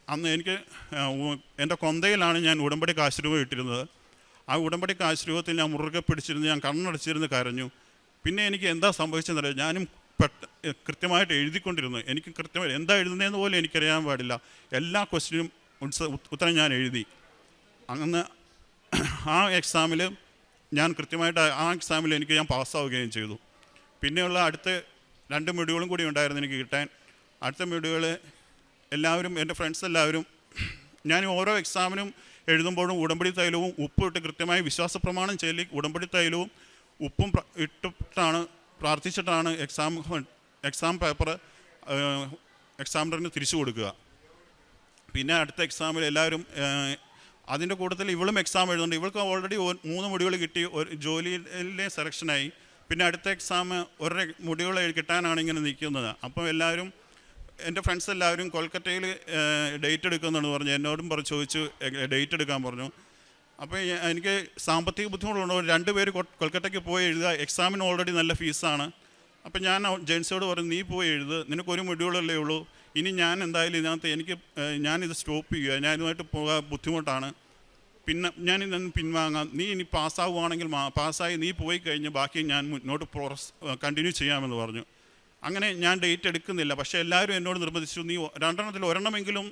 അന്ന് എനിക്ക് എൻ്റെ കൊന്തയിലാണ് ഞാൻ ഉടമ്പടി കാശുരൂപം ഇട്ടിരുന്നത്. ആ ഉടമ്പടി കാശുരൂപത്തിൽ ഞാൻ മുറുകെ പിടിച്ചിരുന്ന് ഞാൻ കണ്ണടച്ചിരുന്ന് കരഞ്ഞു. പിന്നെ എനിക്ക് എന്താ സംഭവിച്ചെന്നറിയാം, ഞാനും കൃത്യമായിട്ട് എഴുതിക്കൊണ്ടിരുന്നു. എനിക്ക് കൃത്യമായി എന്താ എഴുതുന്നതെന്ന് പോലും എനിക്കറിയാൻ പാടില്ല. എല്ലാ ക്വസ്റ്റ്യനും ഉത്തരം ഞാൻ എഴുതി. അങ്ങനെ ആ എക്സാമിൽ ഞാൻ കൃത്യമായിട്ട് എനിക്ക് ഞാൻ പാസ്സാവുകയും ചെയ്തു. പിന്നെയുള്ള അടുത്ത 2 മൊഡ്യൂളും കൂടി ഉണ്ടായിരുന്നു എനിക്ക് കിട്ടാൻ. അടുത്ത മൊഡ്യൂൾ എല്ലാവരും, എൻ്റെ ഫ്രണ്ട്സ് എല്ലാവരും, ഞാൻ ഓരോ എക്സാമിനും എഴുതുമ്പോഴും ഉടമ്പടി തൈലവും ഉപ്പും ഇട്ട് കൃത്യമായി വിശ്വാസ പ്രമാണം ചൊല്ലി ഉടമ്പടി തൈലവും ഉപ്പും ഇട്ടിട്ടാണ് പ്രാർത്ഥിച്ചിട്ടാണ് എക്സാം പേപ്പർ എക്സാമിനറിന് തിരിച്ചു കൊടുക്കുക. പിന്നെ അടുത്ത എക്സാമിൽ എല്ലാവരും, അതിൻ്റെ കൂട്ടത്തിൽ ഇവളും എക്സാം എഴുതുന്നുണ്ട്. ഇവൾക്ക് ഓൾറെഡി 3 മൊഡ്യൂൾ കിട്ടി, ജോലിയിലെ സെലക്ഷനായി. പിന്നെ അടുത്ത എക്സാം 1 മൊഡ്യൂൾ കിട്ടാനാണ് ഇങ്ങനെ നിൽക്കുന്നത്. അപ്പം എല്ലാവരും, എൻ്റെ ഫ്രണ്ട്സ് എല്ലാവരും കൊൽക്കത്തയിൽ ഡേറ്റ് എടുക്കുന്നുണ്ടെന്ന് പറഞ്ഞു. എന്നോടും ചോദിച്ചു ഡേറ്റ് എടുക്കാൻ പറഞ്ഞു. അപ്പോൾ എനിക്ക് സാമ്പത്തിക ബുദ്ധിമുട്ടുള്ളതുകൊണ്ട് 2 പേര് കൊൽക്കത്തയ്ക്ക് പോയി എഴുതുക. എക്സാമിന് ഓൾറെഡി നല്ല ഫീസാണ്. അപ്പം ഞാൻ ജെൻസിയോട് പറഞ്ഞു, നീ പോയി എഴുത്, നിനക്കൊരു മൊഡ്യൂളല്ലേ ഉള്ളൂ, ഇനി ഞാൻ എന്തായാലും ഇതിനകത്ത് ഞാനിത് സ്റ്റോപ്പ് ചെയ്യുക, ഞാൻ ഇതുമായിട്ട് പോകാൻ ബുദ്ധിമുട്ടാണ്, പിന്നെ ഞാനിതൊന്ന് പിൻവാങ്ങാം, നീ ഇനി പാസ്സാവുകയാണെങ്കിൽ പാസ്സായി നീ പോയി കഴിഞ്ഞ് ബാക്കി ഞാൻ മുന്നോട്ട് കണ്ടിന്യൂ ചെയ്യാമെന്ന് പറഞ്ഞു. അങ്ങനെ ഞാൻ ഡേറ്റ് എടുക്കുന്നില്ല. പക്ഷേ എല്ലാവരും എന്നോട് നിർബന്ധിച്ചു, നീ 2 ഒരെണ്ണമെങ്കിലും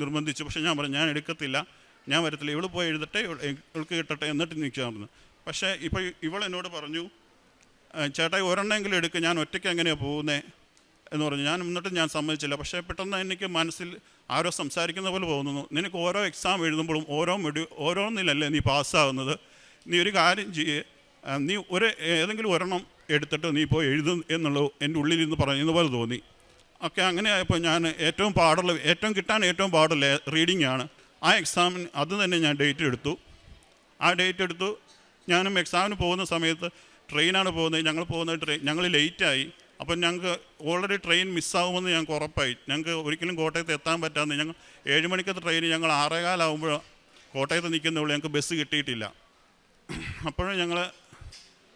നിർബന്ധിച്ചു. പക്ഷേ ഞാൻ പറഞ്ഞു, ഞാൻ എടുക്കത്തില്ല, ഞാൻ വരത്തില്ല, ഇവൾ പോയി എഴുതട്ടെ, ഇവൾക്ക് കിട്ടട്ടെ, എന്നിട്ട് നിൽക്കാമെന്ന്. പക്ഷേ ഇപ്പോൾ ഇവൾ എന്നോട് പറഞ്ഞു, ചേട്ടായി ഒരെണ്ണമെങ്കിലും എടുക്കുക, ഞാൻ ഒറ്റയ്ക്ക് എങ്ങനെയാണ് പോകുന്നത് എന്ന് പറഞ്ഞു. എന്നിട്ട് ഞാൻ സമ്മതിച്ചില്ല. പക്ഷേ പെട്ടെന്ന് എനിക്ക് മനസ്സിൽ ആരോ സംസാരിക്കുന്ന പോലെ തോന്നുന്നു, നിനക്ക് ഓരോ എക്സാം എഴുതുമ്പോഴും ഓരോന്നിലല്ലേ നീ പാസ്സാകുന്നത്, നീ ഒരു കാര്യം ചെയ്യേ, നീ ഏതെങ്കിലും ഒരെണ്ണം എടുത്തിട്ട് നീ പോയി എഴുതും എന്നുള്ളത് എൻ്റെ ഉള്ളിൽ നിന്ന് പറയുന്ന പോലെ തോന്നി. ഒക്കെ അങ്ങനെ ആയപ്പോൾ ഞാൻ ഏറ്റവും കിട്ടാൻ ഏറ്റവും പാടുള്ള റീഡിംഗ് ആണ്. ആ എക്സാമിന് അത് തന്നെ ഞാൻ ഡേറ്റ് എടുത്തു. ഞാനും എക്സാമിന് പോകുന്ന സമയത്ത് ട്രെയിനാണ് പോകുന്നത്. ഞങ്ങൾ ലേറ്റായി. അപ്പം ഞങ്ങൾക്ക് ഓൾറെഡി ട്രെയിൻ മിസ്സാകുമെന്ന് ഞങ്ങൾക്ക് ഉറപ്പായി. ഞങ്ങൾക്ക് ഒരിക്കലും കോട്ടയത്ത് എത്താൻ പറ്റാതെ, ഞങ്ങൾ 7 മണിക്കത്തെ ട്രെയിൻ ഞങ്ങൾ 6:15 ആകുമ്പോൾ കോട്ടയത്ത് നിൽക്കുന്നുള്ളൂ, ഞങ്ങൾക്ക് ബസ് കിട്ടിയിട്ടില്ല. അപ്പോഴും ഞങ്ങൾ,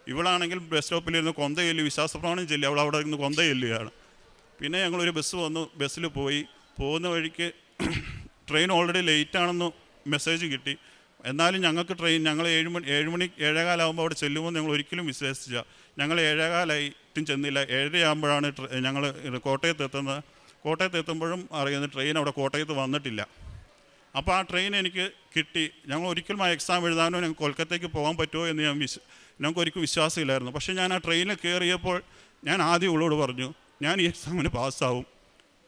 ഇവളാണെങ്കിൽ ബസ് സ്റ്റോപ്പിലിരുന്ന് കൊന്ത ചൊല്ലി വിശ്വാസപ്രമാണം ചൊല്ലി, അവൾ അവിടെ ഇരുന്ന് കൊന്ത ചൊല്ലുകയാണ്. പിന്നെ ഞങ്ങളൊരു ബസ് വന്നു, ബസ്സിൽ പോകുന്ന വഴിക്ക് ട്രെയിൻ ഓൾറെഡി ലേറ്റാണെന്ന് മെസ്സേജ് കിട്ടി. എന്നാലും ഞങ്ങൾക്ക് ഞങ്ങൾ 7:15 ആകുമ്പോൾ അവിടെ ചെല്ലുമെന്ന് ഞങ്ങൾ ഒരിക്കലും വിശ്വസിച്ചില്ല. ഞങ്ങൾ 7:15 ചെന്നില്ല. 7:30 ആകുമ്പോഴാണ് ഞങ്ങൾ കോട്ടയത്ത് എത്തുന്നത്. കോട്ടയത്ത് എത്തുമ്പോഴും അറിയുന്നത് ട്രെയിൻ അവിടെ കോട്ടയത്ത് വന്നിട്ടില്ല. അപ്പോൾ ആ ട്രെയിൻ എനിക്ക് കിട്ടി. ഞങ്ങൾ ഒരിക്കലും ആ എക്സാം എഴുതാനോ ഞങ്ങൾക്ക് കൊൽക്കത്തയ്ക്ക് പോകാൻ പറ്റുമോ എന്ന് ഞങ്ങൾക്ക് ഒരിക്കലും വിശ്വാസമില്ലായിരുന്നു. പക്ഷേ ഞാൻ ആ ട്രെയിനിൽ കയറിയപ്പോൾ ഞാൻ ആദ്യം ഉള്ളോട് പറഞ്ഞു, ഞാൻ ഈ എക്സാമിന്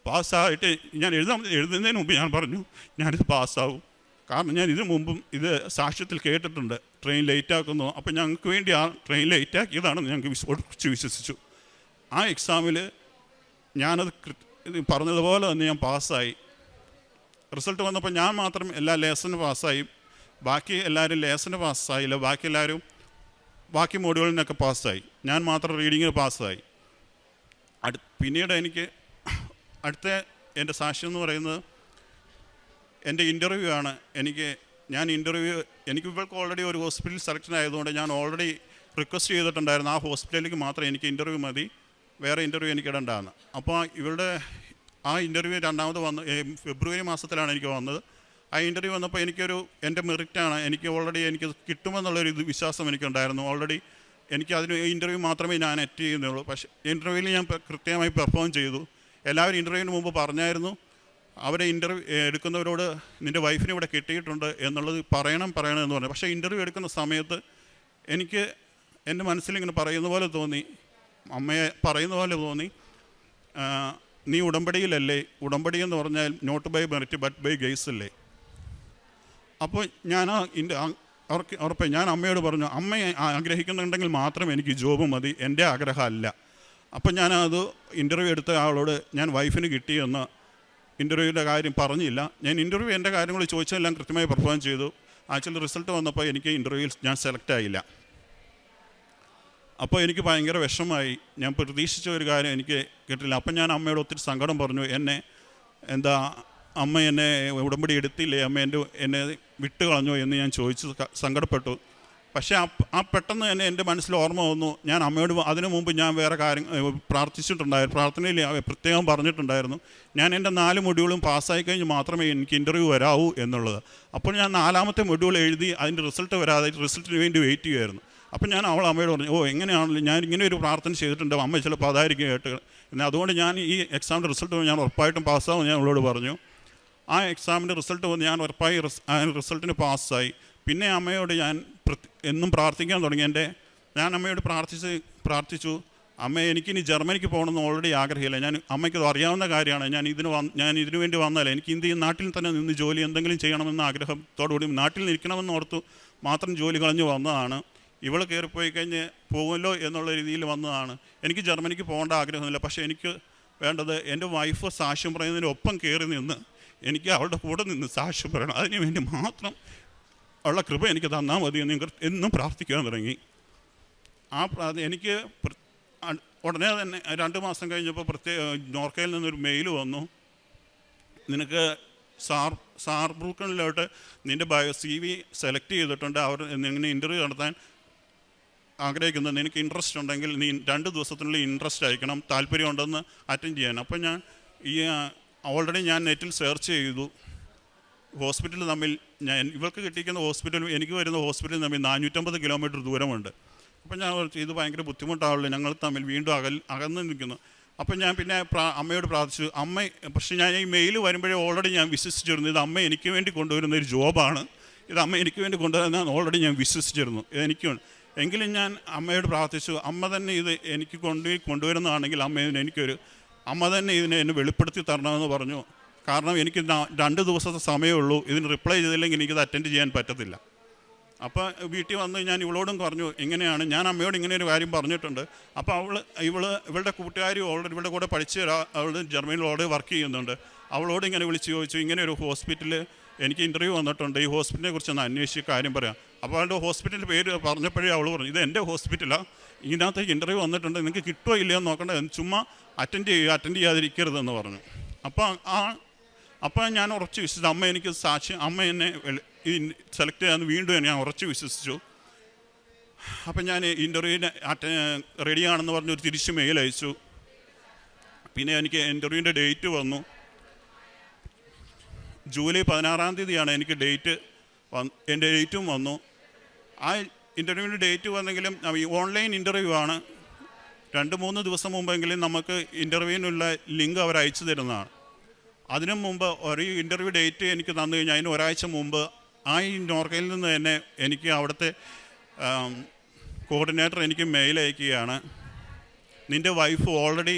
പാസ്സായിട്ട് ഞാൻ എഴുതുന്നതിന് മുമ്പ് ഞാൻ പറഞ്ഞു ഞാനിത് പാസ്സാവും. കാരണം ഞാൻ ഇതിനു മുമ്പും ഇത് സാക്ഷ്യത്തിൽ കേട്ടിട്ടുണ്ട്, ട്രെയിൻ ലേറ്റാക്കുന്നു. അപ്പോൾ ഞങ്ങൾക്ക് വേണ്ടി ആ ട്രെയിൻ ലേറ്റാക്കിയതാണെന്ന് ഞങ്ങൾക്ക് വിശ്വസിച്ചു. ആ എക്സാമിൽ ഞാനത് പറഞ്ഞതുപോലെ തന്നെ ഞാൻ പാസ്സായി. റിസൾട്ട് വന്നപ്പോൾ ഞാൻ മാത്രം എല്ലാ ലേസനും പാസ്സായി, ബാക്കി എല്ലാവരും ലേസന് പാസ്സായില്ല. ബാക്കി എല്ലാവരും ബാക്കി മോഡ്യൂളിനൊക്കെ പാസ്സായി, ഞാൻ മാത്രം റീഡിങ്ങിന് പാസ്സായി. പിന്നീട് അടുത്ത എൻ്റെ സാക്ഷ്യം എന്ന് പറയുന്നത് എൻ്റെ ഇൻ്റർവ്യൂ ആണ്. എനിക്ക് ഇവൾക്ക് ഓൾറെഡി ഒരു ഹോസ്പിറ്റൽ സെലക്ഷൻ ആയതുകൊണ്ട് ഞാൻ ഓൾറെഡി റിക്വസ്റ്റ് ചെയ്തിട്ടുണ്ടായിരുന്നു ആ ഹോസ്പിറ്റലിലേക്ക് മാത്രം എനിക്ക് ഇൻ്റർവ്യൂ മതി, വേറെ ഇൻ്റർവ്യൂ എനിക്ക് ഇടണ്ടാന്ന്. അപ്പോൾ ഇവളുടെ ആ ഇൻ്റർവ്യൂ രണ്ടാമത് ഫെബ്രുവരി മാസത്തിലാണ് എനിക്ക് വന്നത്. ആ ഇൻ്റർവ്യൂ വന്നപ്പോൾ എൻ്റെ മെറിറ്റാണ്, എനിക്ക് കിട്ടുമെന്നുള്ളൊരു വിശ്വാസം എനിക്കുണ്ടായിരുന്നു. ഓൾറെഡി അതിന് ഇൻ്റർവ്യൂ മാത്രമേ ഞാൻ അറ്റൻഡ് ചെയ്യുന്നുള്ളൂ. പക്ഷേ ഇൻ്റർവ്യൂവിൽ ഞാൻ കൃത്യമായി പെർഫോം ചെയ്തു. എല്ലാവരും ഇൻ്റർവ്യൂവിന് മുമ്പ് പറഞ്ഞായിരുന്നു, അവരെ ഇൻ്റർവ്യൂ എടുക്കുന്നവരോട് നിൻ്റെ വൈഫിനെ ഇവിടെ കിട്ടിയിട്ടുണ്ട് എന്നുള്ളത് പറയണം എന്ന് പറഞ്ഞു. പക്ഷേ ഇൻ്റർവ്യൂ എടുക്കുന്ന സമയത്ത് എൻ്റെ മനസ്സിലിങ്ങനെ അമ്മയെ പറയുന്ന പോലെ തോന്നി, നീ ഉടമ്പടിയിലല്ലേ, ഉടമ്പടി എന്ന് പറഞ്ഞാൽ not by merit but by grace അല്ലേ. അപ്പോൾ ഞാൻ ഞാൻ അമ്മയോട് പറഞ്ഞു, അമ്മ ആഗ്രഹിക്കുന്നുണ്ടെങ്കിൽ മാത്രം എനിക്ക് ജോബ് മതി, എൻ്റെ ആഗ്രഹമല്ല. അപ്പം ഞാനത് ഇൻ്റർവ്യൂ എടുത്ത ആളോട് ഞാൻ വൈഫിന് കിട്ടിയെന്ന് ഇൻ്റർവ്യൂവിൻ്റെ കാര്യം പറഞ്ഞില്ല. ഞാൻ ഇൻ്റർവ്യൂ എൻ്റെ കാര്യങ്ങൾ ചോദിച്ചതെല്ലാം കൃത്യമായി പെർഫോം ചെയ്തു. ആക്ച്വലി റിസൾട്ട് വന്നപ്പോൾ എനിക്ക് ഇൻ്റർവ്യൂവിൽ ഞാൻ സെലക്ട് ആയില്ല. അപ്പോൾ എനിക്ക് ഭയങ്കര വിഷമമായി. ഞാൻ പ്രതീക്ഷിച്ച ഒരു കാര്യം എനിക്ക് കിട്ടില്ല. അപ്പം ഞാൻ അമ്മയോട് ഒത്തിരി സങ്കടം പറഞ്ഞു. അമ്മ എന്നെ ഉടമ്പടി എടുത്തില്ലേ, അമ്മ എന്നെ വിട്ട് കളഞ്ഞോ എന്ന് ഞാൻ ചോദിച്ചു സങ്കടപ്പെട്ടു. പക്ഷേ പെട്ടെന്ന് തന്നെ എൻ്റെ മനസ്സിൽ ഓർമ്മ വന്നു, ഞാൻ അമ്മയോട് അതിനു മുമ്പ് ഞാൻ വേറെ പ്രാർത്ഥിച്ചിട്ടുണ്ടായിരുന്നു. പ്രാർത്ഥനയിൽ പ്രത്യേകം പറഞ്ഞിട്ടുണ്ടായിരുന്നു ഞാൻ എൻ്റെ 4 മൊഡ്യൂളും പാസ്സായി കഴിഞ്ഞ് മാത്രമേ എനിക്ക് ഇൻ്റർവ്യൂ വരാവൂ എന്നുള്ളത്. അപ്പോൾ ഞാൻ 4ാമത്തെ മൊഡ്യൂൾ എഴുതി അതിൻ്റെ റിസൾട്ട് വരാതെ റിസൾട്ടിന് വേണ്ടി വെയിറ്റ് ചെയ്യുമായിരുന്നു. അപ്പം ഞാൻ അമ്മയോട് പറഞ്ഞു, എങ്ങനെയാണല്ലോ ഞാൻ ഇങ്ങനെ ഒരു പ്രാർത്ഥന ചെയ്തിട്ടുണ്ട്, അമ്മ ചിലപ്പോൾ അതായിരിക്കും കേട്ട്. എന്നാൽ അതുകൊണ്ട് ഞാൻ ഈ എക്സാമിൻ്റെ റിസൾട്ട് ഞാൻ ഉറപ്പായിട്ടും പാസ്സാവും ഞാൻ അവളോട് പറഞ്ഞു. ആ എക്സാമിൻ്റെ റിസൾട്ട് വന്ന് ഞാൻ ഉറപ്പായി റിസൾട്ടിന് പാസ്സായി. പിന്നെ അമ്മയോട് ഞാൻ എന്നും പ്രാർത്ഥിക്കാൻ തുടങ്ങി. ഞാൻ അമ്മയോട് പ്രാർത്ഥിച്ചു, അമ്മ എനിക്കിനി ജർമ്മനിക്ക് പോകണമെന്ന് ഓൾറെഡി ആഗ്രഹമില്ല. അമ്മയ്ക്കത് അറിയാവുന്ന കാര്യമാണ്. ഞാൻ ഇതിനു വേണ്ടി വന്നാലേ എനിക്ക് ഇന്ത്യയിൽ നാട്ടിൽ തന്നെ നിന്ന് ജോലി എന്തെങ്കിലും ചെയ്യണമെന്ന ആഗ്രഹത്തോടുകൂടി നാട്ടിൽ നിൽക്കണമെന്ന് ഓർത്ത് മാത്രം ജോലി കളഞ്ഞു വന്നതാണ്. ഇവൾ കയറിപ്പോയി കഴിഞ്ഞ് പോകുമല്ലോ എന്നുള്ള രീതിയിൽ വന്നതാണ്. എനിക്ക് ജർമ്മനിക്ക് പോകേണ്ട ആഗ്രഹമില്ല. പക്ഷേ എനിക്ക് വേണ്ടത് എൻ്റെ വൈഫ് സാക്ഷ്യം പറയുന്നതിനൊപ്പം കയറി നിന്ന് എനിക്ക് അവളുടെ കൂടെ നിന്ന് സാക്ഷ്യം പറയണം. അതിന് വേണ്ടി മാത്രം ഉള്ള കൃപ എനിക്ക് തന്നാൽ മതി എന്ന് എന്നും പ്രാർത്ഥിക്കാൻ തുടങ്ങി. എനിക്ക് ഉടനെ തന്നെ 2 മാസം കഴിഞ്ഞപ്പോൾ നോർക്കയിൽ നിന്നൊരു മെയിൽ വന്നു, നിനക്ക് സാർബ്രൂക്കനിലോട്ട് നിൻ്റെ CV സെലക്ട് ചെയ്തിട്ടുണ്ട്, അവർ നിന്നെ ഇൻ്റർവ്യൂ നടത്താൻ ആഗ്രഹിക്കുന്നത്, നിനക്ക് ഇൻട്രസ്റ്റ് ഉണ്ടെങ്കിൽ നീ 2 ദിവസത്തിനുള്ളിൽ ഇൻട്രസ്റ്റ് അയക്കണം, താല്പര്യമുണ്ടെന്ന് അറ്റൻഡ് ചെയ്യാൻ. അപ്പം ഞാൻ ഓൾറെഡി ഞാൻ നെറ്റിൽ സെർച്ച് ചെയ്തു. ഹോസ്പിറ്റൽ തമ്മിൽ ഇവർക്ക് കിട്ടിയിരിക്കുന്ന ഹോസ്പിറ്റലും എനിക്ക് വരുന്ന ഹോസ്പിറ്റലും തമ്മിൽ 450 കിലോമീറ്റർ ദൂരമുണ്ട്. അപ്പം ഞാൻ ഇത് ഭയങ്കര ബുദ്ധിമുട്ടാവുള്ളൂ, ഞങ്ങൾ തമ്മിൽ വീണ്ടും അകന്ന് നിൽക്കുന്നു. അപ്പം ഞാൻ പിന്നെ അമ്മയോട് പ്രാർത്ഥിച്ചു. പക്ഷേ ഞാൻ ഈ മെയിൽ വരുമ്പോഴേ ഓൾറെഡി ഞാൻ വിശ്വസിച്ചിരുന്നു ഇത് അമ്മ എനിക്ക് വേണ്ടി കൊണ്ടുവരുന്ന ഒരു ജോബാണ്, ഇത് അമ്മ എനിക്ക് വേണ്ടി കൊണ്ടുവരുന്ന ഓൾറെഡി ഞാൻ വിശ്വസിച്ചിരുന്നു. എങ്കിലും ഞാൻ അമ്മയോട് പ്രാർത്ഥിച്ചു, അമ്മ തന്നെ ഇത് എനിക്ക് കൊണ്ടുവരുന്നതാണെങ്കിൽ അമ്മ തന്നെ എന്നെ വെളിപ്പെടുത്തി തരണമെന്ന് പറഞ്ഞു. കാരണം എനിക്ക് 2 ദിവസത്തെ സമയമേ ഉള്ളൂ, ഇതിന് റിപ്ലൈ ചെയ്തില്ലെങ്കിൽ എനിക്കിത് അറ്റൻഡ് ചെയ്യാൻ പറ്റത്തില്ല. അപ്പോൾ വീട്ടിൽ വന്ന് ഞാൻ ഇവളോടും പറഞ്ഞു, ഇങ്ങനെയാണ് ഞാൻ അമ്മയോട് ഇങ്ങനെ ഒരു കാര്യം പറഞ്ഞിട്ടുണ്ട്. അപ്പോൾ ഇവളുടെ കൂട്ടുകാരി ഇവളുടെ കൂടെ അവൾ ജർമ്മനിയിൽ ഓൾറെഡി വർക്ക് ചെയ്യുന്നുണ്ട്. അവളോട് ഇങ്ങനെ വിളിച്ച് ചോദിച്ചു, ഇങ്ങനെ ഒരു ഹോസ്പിറ്റലിൽ എനിക്ക് ഇൻ്റർവ്യൂ വന്നിട്ടുണ്ട്, ഈ ഹോസ്പിറ്റലിനെ കുറിച്ചൊന്ന് അന്വേഷിച്ച് കാര്യം പറയാം. അപ്പോൾ അവളുടെ ഹോസ്പിറ്റലിൻ്റെ പേര് പറഞ്ഞപ്പോഴേ അവൾ പറഞ്ഞു, ഇത് എൻ്റെ ഹോസ്പിറ്റലാണ്, ഇതിനകത്തേക്ക് ഇൻ്റർവ്യൂ വന്നിട്ടുണ്ട്, നിങ്ങൾക്ക് കിട്ടുമോ ഇല്ലയോ എന്ന് നോക്കണ്ട, ചുമ്മാ അറ്റൻഡ് ചെയ്യാതിരിക്കരുതെന്ന് പറഞ്ഞു. അപ്പോൾ ഞാൻ ഉറച്ച് വിശ്വസിച്ചു. അമ്മ എന്നെ സെലക്ട് ചെയ്യാമെന്ന് വീണ്ടും ഞാൻ ഉറച്ച് വിശ്വസിച്ചു. അപ്പം ഞാൻ ഇൻ്റർവ്യൂവിന് റെഡിയാണെന്ന് പറഞ്ഞൊരു തിരിച്ച് മെയിൽ അയച്ചു. പിന്നെ എനിക്ക് ഇൻ്റർവ്യൂവിൻ്റെ ഡേറ്റ് വന്നു. ജൂലൈ 16-ാം തീയതിയാണ് എനിക്ക് എൻ്റെ ഡേറ്റും വന്നു. ആ ഇൻ്റർവ്യൂവിൻ്റെ ഡേറ്റ് വന്നെങ്കിലും ഓൺലൈൻ ഇൻ്റർവ്യൂ ആണ്. 2-3 ദിവസം മുമ്പെങ്കിലും നമുക്ക് ഇൻ്റർവ്യൂവിനുള്ള ലിങ്ക് അവർ അയച്ചു തരുന്നതാണ്. അതിനു മുമ്പ് ഒരു ഇൻ്റർവ്യൂ ഡേറ്റ് എനിക്ക് തന്നു കഴിഞ്ഞാൽ അതിന് ഒരാഴ്ച മുമ്പ് നോർക്കയിൽ നിന്ന് തന്നെ എനിക്ക് അവിടുത്തെ കോർഡിനേറ്റർ എനിക്ക് മെയിൽ അയക്കുകയാണ്, നിൻ്റെ വൈഫ് ഓൾറെഡി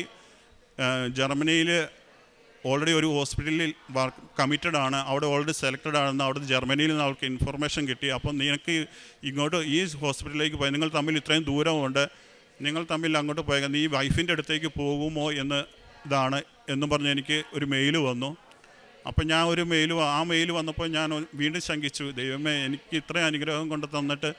ജർമ്മനിയിൽ ഒരു ഹോസ്പിറ്റലിൽ കമ്മിറ്റഡ് ആണ്, അവിടെ ഓൾറെഡി സെലക്റ്റഡ് ആണെന്ന് അവിടുത്തെ ജർമ്മനിയിൽ നിന്ന് അവർക്ക് ഇൻഫർമേഷൻ കിട്ടി. അപ്പം നിനക്ക് ഇങ്ങോട്ട് ഈ ഹോസ്പിറ്റലിലേക്ക് പോയി, നിങ്ങൾ തമ്മിൽ ഇത്രയും ദൂരമുണ്ട്, നിങ്ങൾ തമ്മിൽ അങ്ങോട്ട് പോയാൽ നീ വൈഫിൻ്റെ അടുത്തേക്ക് പോകുമോ എന്നും പറഞ്ഞ് എനിക്ക് ഒരു മെയിൽ വന്നു. അപ്പം ഞാൻ ആ മെയിൽ വന്നപ്പോൾ ഞാൻ വീണ്ടും ശങ്കിച്ചു, ദൈവമേ എനിക്ക് ഇത്രയും അനുഗ്രഹം കൊണ്ട് തന്നിട്ട്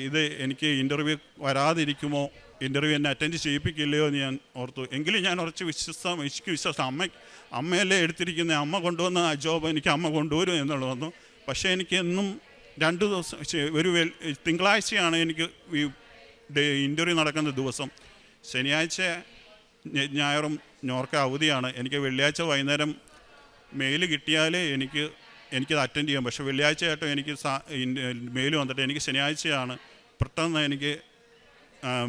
ഇത് എനിക്ക് ഇൻ്റർവ്യൂ വരാതിരിക്കുമോ, ഇൻ്റർവ്യൂ എന്നെ അറ്റൻഡ് ചെയ്യിപ്പിക്കില്ലയോ എന്ന് ഞാൻ ഓർത്തു. എങ്കിലും ഞാൻ ഉറച്ച് വിശ്വാസം അമ്മയല്ലേ എടുത്തിരിക്കുന്നത്, അമ്മ കൊണ്ടുവന്ന ആ ജോബ് എനിക്ക് അമ്മ കൊണ്ടുവരും എന്നുള്ളത് വന്നു. പക്ഷേ എനിക്ക് എന്നും 2 ദിവസം തിങ്കളാഴ്ചയാണ് എനിക്ക് ഈ ഇൻ്റർവ്യൂ നടക്കുന്ന ദിവസം. ശനിയാഴ്ച ഞായറും നോർക്ക അവധിയാണ്. എനിക്ക് വെള്ളിയാഴ്ച വൈകുന്നേരം മെയിൽ കിട്ടിയാലേ എനിക്കത് അറ്റൻഡ് ചെയ്യാം. പക്ഷേ വെള്ളിയാഴ്ചയായിട്ടും എനിക്ക് മെയിൽ വന്നിട്ട് എനിക്ക് ശനിയാഴ്ചയാണ് പെട്ടെന്ന് എനിക്ക്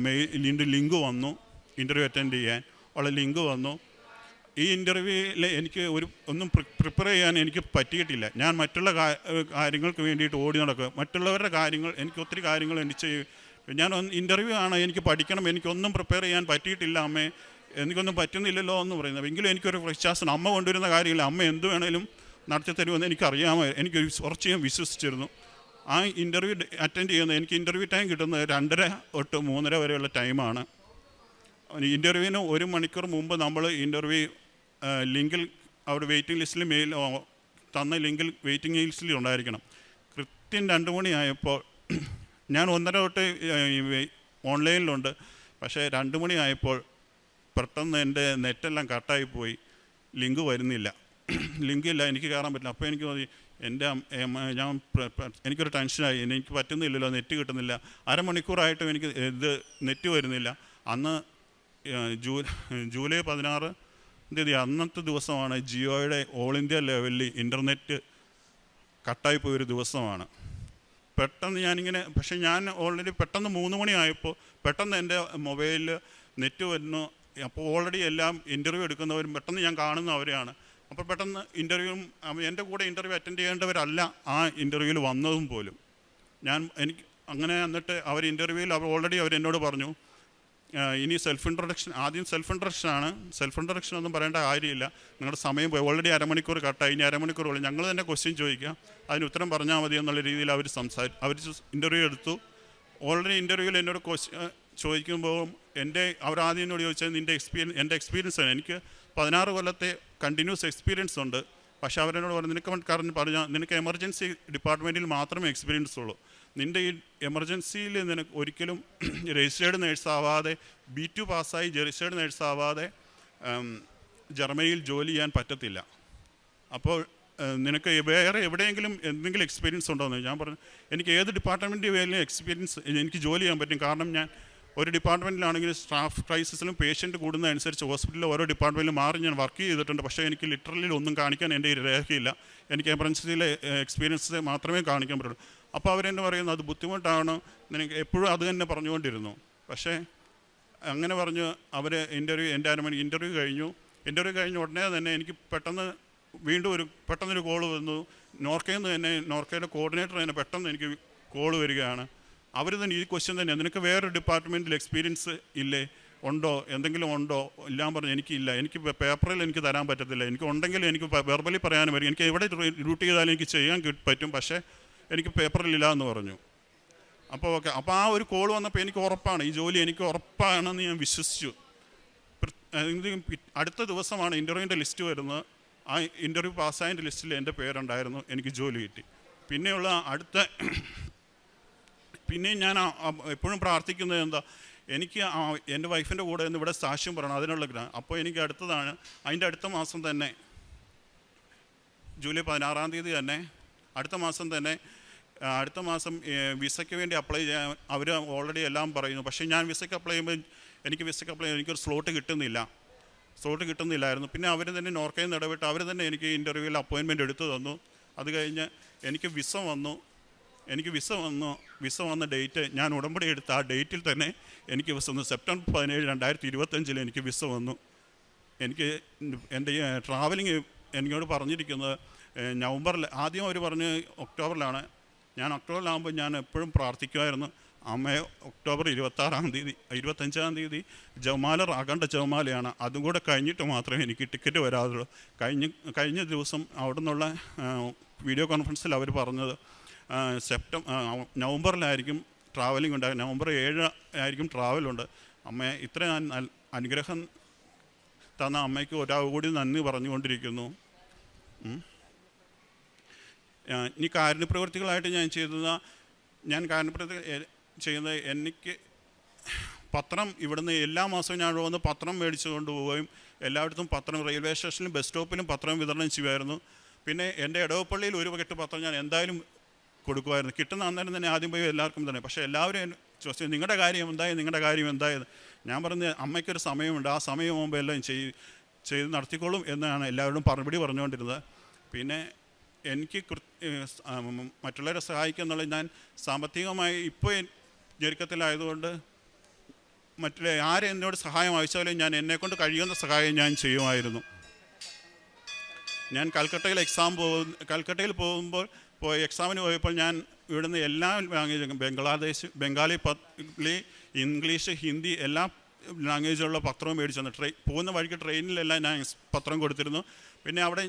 മെയിലിൻ്റെ ലിങ്ക് വന്നു, ഇൻ്റർവ്യൂ അറ്റൻഡ് ചെയ്യാൻ ഉള്ള ലിങ്ക് വന്നു. ഈ ഇൻ്റർവ്യൂവിൽ എനിക്ക് ഒന്നും പ്രിപ്പയർ ചെയ്യാൻ എനിക്ക് പറ്റിയിട്ടില്ല. ഞാൻ മറ്റുള്ള കാര്യങ്ങൾക്ക് വേണ്ടിയിട്ട് ഓടി നടക്കുക. മറ്റുള്ളവരുടെ കാര്യങ്ങൾ എനിക്ക് ഒത്തിരി കാര്യങ്ങൾ ഞാൻ ഇൻ്റർവ്യൂ ആണ്, എനിക്ക് പഠിക്കണം, എനിക്കൊന്നും പ്രിപ്പയർ ചെയ്യാൻ പറ്റിയിട്ടില്ല അമ്മേ, എനിക്കൊന്നും പറ്റുന്നില്ലല്ലോ എന്ന് പറയുന്നത്. എങ്കിലും എനിക്കൊരു വിശ്വാസം, അമ്മ കൊണ്ടുവരുന്ന കാര്യമില്ല, അമ്മ എന്ത് വേണേലും നടത്തി തരുമെന്ന് എനിക്കറിയാമോ, കുറച്ച് ഞാൻ വിശ്വസിച്ചിരുന്നു. ആ ഇൻ്റർവ്യൂ അറ്റൻഡ് ചെയ്യുന്നത് എനിക്ക് ഇൻ്റർവ്യൂ ടൈം കിട്ടുന്നത് 2:30 തൊട്ട് 3:30 വരെയുള്ള ടൈമാണ്. ഇൻ്റർവ്യൂവിന് 1 മണിക്കൂർ മുമ്പ് നമ്മൾ ഇൻ്റർവ്യൂ ലിങ്കിൽ അവിടെ വെയിറ്റിംഗ് ലിസ്റ്റിൽ മെയിൽ തന്ന ലിങ്കിൽ വെയിറ്റിംഗ് ലിസ്റ്റിൽ ഉണ്ടായിരിക്കണം. കൃത്യം 2 മണിയായപ്പോൾ ഞാൻ 1:30 തൊട്ട് ഓൺലൈനിലുണ്ട്. പക്ഷേ 2 മണിയായപ്പോൾ പെട്ടെന്ന് എൻ്റെ നെറ്റെല്ലാം കട്ടായിപ്പോയി, ലിങ്ക് വരുന്നില്ല, ലിങ്കില്ല, എനിക്ക് കയറാൻ പറ്റില്ല. അപ്പോൾ എനിക്ക് തോന്നി എനിക്കൊരു ടെൻഷനായി, എനിക്ക് പറ്റുന്നില്ലല്ലോ, നെറ്റ് കിട്ടുന്നില്ല. അരമണിക്കൂറായിട്ടും എനിക്ക് നെറ്റ് വരുന്നില്ല. അന്ന് ജൂലൈ 16 അന്നത്തെ ദിവസമാണ് ജിയോയുടെ ഓൾ ഇന്ത്യ ലെവലിൽ ഇൻ്റർനെറ്റ് കട്ടായിപ്പോയൊരു ദിവസമാണ്. പെട്ടെന്ന് ഞാനിങ്ങനെ, പക്ഷേ ഞാൻ ഓൾറെഡി പെട്ടെന്ന് 3 മണിയായപ്പോൾ പെട്ടെന്ന് എൻ്റെ മൊബൈലിൽ നെറ്റ് വരുന്നു. അപ്പോൾ ഓൾറെഡി എല്ലാം ഇൻ്റർവ്യൂ എടുക്കുന്നവരും പെട്ടെന്ന് ഞാൻ കാണുന്ന അവരെയാണ്. അപ്പോൾ പെട്ടെന്ന് ഇൻ്റർവ്യൂവും എൻ്റെ കൂടെ ഇൻ്റർവ്യൂ അറ്റൻഡ് ചെയ്യേണ്ടവരല്ല ആ ഇൻ്റർവ്യൂവിൽ വന്നതും പോലും. എനിക്ക് അങ്ങനെ എന്നിട്ട് അവർ ഇൻ്റർവ്യൂവിൽ ഓൾറെഡി അവരെന്നോട് പറഞ്ഞു, ഇനി ആദ്യം സെൽഫ് ഇൻട്രൊഡക്ഷൻ ഒന്നും പറയേണ്ട കാര്യമില്ല, നിങ്ങളുടെ സമയം പോയി, ഓൾറെഡി അരമണിക്കൂർ കട്ടായി, ഇനി അരമണിക്കൂറുള്ളൂ, ഞങ്ങൾ തന്നെ ക്വസ്റ്റ്യൻ ചോദിക്കാം, അതിന് ഉത്തരം പറഞ്ഞാൽ മതി എന്നുള്ള രീതിയിൽ അവർ ഇൻ്റർവ്യൂ എടുത്തു. ഓൾറെഡി ഇൻ്റർവ്യൂവിൽ എന്നോട് ചോദിക്കുമ്പോൾ അവർ ആദ്യം എന്നോട് ചോദിച്ചത് എൻ്റെ എക്സ്പീരിയൻസ് ആണ്. എനിക്ക് 16 കൊല്ലത്തെ കണ്ടിന്യൂസ് എക്സ്പീരിയൻസ് ഉണ്ട്. പക്ഷേ അവരെന്നോട് പറഞ്ഞു, നിനക്ക് എമർജൻസി ഡിപ്പാർട്ട്മെൻറ്റിൽ മാത്രമേ എക്സ്പീരിയൻസ് ഉള്ളൂ, നിൻ്റെ ഈ എമർജൻസിയിൽ നിനക്ക് ഒരിക്കലും രജിസ്റ്റേർഡ് നേഴ്സാവാതെ B2 പാസ്സായി രജിസ്റ്റേർഡ് നേഴ്സാവാതെ ജർമ്മനിയിൽ ജോലി ചെയ്യാൻ പറ്റത്തില്ല. അപ്പോൾ നിനക്ക് വേറെ എവിടെയെങ്കിലും എന്തെങ്കിലും എക്സ്പീരിയൻസ് ഉണ്ടോ എന്ന് ഞാൻ പറഞ്ഞു. എനിക്ക് ഏത് ഡിപ്പാർട്ട്മെൻറ്റ് വേലും എക്സ്പീരിയൻസ് എനിക്ക് ജോലി ചെയ്യാൻ പറ്റും. കാരണം ഞാൻ ഒരു ഡിപ്പാർട്ട്മെൻറ്റിലാണെങ്കിൽ സ്റ്റാഫ് ക്രൈസിസിലും പേഷ്യൻ്റ് കൂടുന്നതനുസരിച്ച് ഹോസ്പിറ്റലിൽ ഓരോ ഡിപ്പാർട്ട്മെൻറ്റിൽ മാറി ഞാൻ വർക്ക് ചെയ്തിട്ടുണ്ട്. പക്ഷേ എനിക്ക് ലിറ്ററലി ഒന്നും കാണിക്കാൻ എൻ്റെ രേഖയില്ല. എനിക്ക് എമർജൻസിയിലെ എക്സ്പീരിയൻസ് മാത്രമേ കാണിക്കാൻ പറ്റുള്ളൂ. അപ്പോൾ അവരെന്നെ പറയുന്നു, അത് ബുദ്ധിമുട്ടാണ്, നിനക്ക് എപ്പോഴും അത് തന്നെ പറഞ്ഞുകൊണ്ടിരുന്നു. പക്ഷേ അങ്ങനെ പറഞ്ഞ് അവർ ഇൻ്റർവ്യൂ കഴിഞ്ഞു ഉടനെ തന്നെ എനിക്ക് പെട്ടെന്നൊരു കോള് വന്നു. നോർക്കയിലെ കോർഡിനേറ്റർ തന്നെ പെട്ടെന്ന് എനിക്ക് കോള് വരികയാണ്. അവർ തന്നെ ഈ ക്വസ്റ്റ്യൻ തന്നെ, നിനക്ക് വേറൊരു ഡിപ്പാർട്ട്മെൻറ്റിൽ എക്സ്പീരിയൻസ് ഇല്ലേ, എന്തെങ്കിലും ഉണ്ടോ? എല്ലാം പറഞ്ഞു എനിക്കില്ല, എനിക്ക് പേപ്പറിൽ എനിക്ക് തരാൻ പറ്റത്തില്ല, എനിക്ക് ഉണ്ടെങ്കിൽ എനിക്ക് വെർബലി പറയാനും വരും, എനിക്ക് എവിടെ ഡ്യൂട്ടി ചെയ്താലും എനിക്ക് ചെയ്യാൻ പറ്റും, പക്ഷേ എനിക്ക് പേപ്പറിലില്ല എന്ന് പറഞ്ഞു. അപ്പോൾ ഓക്കെ, അപ്പോൾ ആ ഒരു കോൾ വന്നപ്പോൾ എനിക്ക് ഉറപ്പാണ്, ഈ ജോലി എനിക്ക് ഉറപ്പാണെന്ന് ഞാൻ വിശ്വസിച്ചു. അടുത്ത ദിവസമാണ് ഇൻ്റർവ്യൂവിൻ്റെ ലിസ്റ്റ് വരുന്നത്. ആ ഇൻ്റർവ്യൂ പാസ്സായതിൻ്റെ ലിസ്റ്റിൽ എൻ്റെ പേരുണ്ടായിരുന്നു, എനിക്ക് ജോലി കിട്ടി. പിന്നെ ഞാൻ എപ്പോഴും പ്രാർത്ഥിക്കുന്നത് എന്താ, എനിക്ക് എൻ്റെ വൈഫിൻ്റെ കൂടെ ഒന്ന് ഇവിടെ സാക്ഷ്യം പറയണം, അതിനുള്ള അപ്പോൾ എനിക്ക് അതിൻ്റെ അടുത്ത മാസം തന്നെ ജൂലൈ 16 തന്നെ അടുത്ത മാസം വിസയ്ക്ക് വേണ്ടി അപ്ലൈ ചെയ്യാൻ അവർ ഓൾറെഡി എല്ലാം പറയുന്നു. പക്ഷേ ഞാൻ വിസയ്ക്ക് അപ്ലൈ ചെയ്യുമ്പോൾ എനിക്കൊരു സ്ലോട്ട് കിട്ടുന്നില്ലായിരുന്നു. പിന്നെ അവർ തന്നെ നോർക്കയിൽ നിന്ന് ഇടപെട്ട് അവർ തന്നെ എനിക്ക് ഇൻ്റർവ്യൂവിൽ അപ്പോയിൻമെൻറ്റ് എടുത്തു തന്നു. അത് കഴിഞ്ഞ് എനിക്ക് വിസ വന്ന ഡേറ്റ് ഞാൻ ഉടമ്പടി എടുത്ത ആ ഡേറ്റിൽ തന്നെ എനിക്ക് വിസ വന്നു. സെപ്റ്റംബർ 17, 2025 എനിക്ക് വിസ വന്നു. എനിക്ക് എൻ്റെ ട്രാവലിംഗ് എന്നോട് പറഞ്ഞിരിക്കുന്നത് നവംബറിൽ, ആദ്യം അവർ പറഞ്ഞ് ഒക്ടോബറിലാണ്. ഞാൻ ഒക്ടോബറിലാകുമ്പോൾ ഞാൻ എപ്പോഴും പ്രാർത്ഥിക്കുമായിരുന്നു, അമ്മയെ ഒക്ടോബർ 25 ജവമാല അഖണ്ഡ ജവമാലയാണ്, അതും കൂടെ കഴിഞ്ഞിട്ട് മാത്രമേ എനിക്ക് ടിക്കറ്റ് വരാതുള്ളൂ. കഴിഞ്ഞ ദിവസം അവിടെ നിന്നുള്ള വീഡിയോ കോൺഫറൻസിൽ അവർ പറഞ്ഞത് നവംബറിലായിരിക്കും ട്രാവലിംഗ് ഉണ്ടാകും, നവംബർ 7 ആയിരിക്കും ട്രാവലുണ്ട്. അമ്മയെ ഇത്രയും അനുഗ്രഹം തന്ന അമ്മയ്ക്ക് കൂടി നന്ദി പറഞ്ഞുകൊണ്ടിരിക്കുന്നു. ഇനി കാരുണ്യപ്രവൃത്തികളായിട്ട് ഞാൻ കാരുണ്യപ്രവൃത്തി ചെയ്യുന്നത്, എനിക്ക് പത്രം ഇവിടുന്ന് എല്ലാ മാസവും ഞാൻ വന്ന് പത്രം മേടിച്ചു കൊണ്ടുപോവുകയും എല്ലായിടത്തും പത്രം, റെയിൽവേ സ്റ്റേഷനിലും ബസ് സ്റ്റോപ്പിലും പത്രം വിതരണം ചെയ്യുമായിരുന്നു. പിന്നെ എൻ്റെ ഇടവപ്പള്ളിയിൽ ഒരു കെട്ട് പത്രം ഞാൻ എന്തായാലും കൊടുക്കുമായിരുന്നു. കിട്ടുന്ന അന്നേരം തന്നെ ആദ്യം പോയി എല്ലാവർക്കും തന്നെ. പക്ഷേ എല്ലാവരും ചോദിച്ചു, നിങ്ങളുടെ കാര്യം എന്തായത്? ഞാൻ പറഞ്ഞ്, അമ്മയ്ക്കൊരു സമയമുണ്ട്, ആ സമയം ആകുമ്പോൾ എല്ലാം ചെയ്ത് നടത്തിക്കോളും എന്നാണ് എല്ലാവരോടും മറുപടി പറഞ്ഞുകൊണ്ടിരുന്നത്. പിന്നെ എനിക്ക് മറ്റുള്ളവരെ സഹായിക്കുക എന്നുള്ളത്, ഞാൻ സാമ്പത്തികമായി ഇപ്പോൾ ഞെരുക്കത്തിലായതുകൊണ്ട് എന്നോട് സഹായം ആവശ്യമായാലും ഞാൻ എന്നെക്കൊണ്ട് കഴിയുന്ന സഹായം ഞാൻ ചെയ്യുമായിരുന്നു. ഞാൻ കൽക്കട്ടയിൽ പോകുമ്പോൾ എക്സാമിന് പോയപ്പോൾ ഞാൻ ഇവിടുന്ന് എല്ലാ ലാംഗ്വേജും ബംഗാളി, ഇംഗ്ലീഷ്, ഹിന്ദി എല്ലാ ലാംഗ്വേജിലുള്ള പത്രവും മേടിച്ചു തന്നു. പോകുന്ന വഴിക്ക് ട്രെയിനിലെല്ലാം ഞാൻ പത്രം കൊടുത്തിരുന്നു. പിന്നെ അവിടെ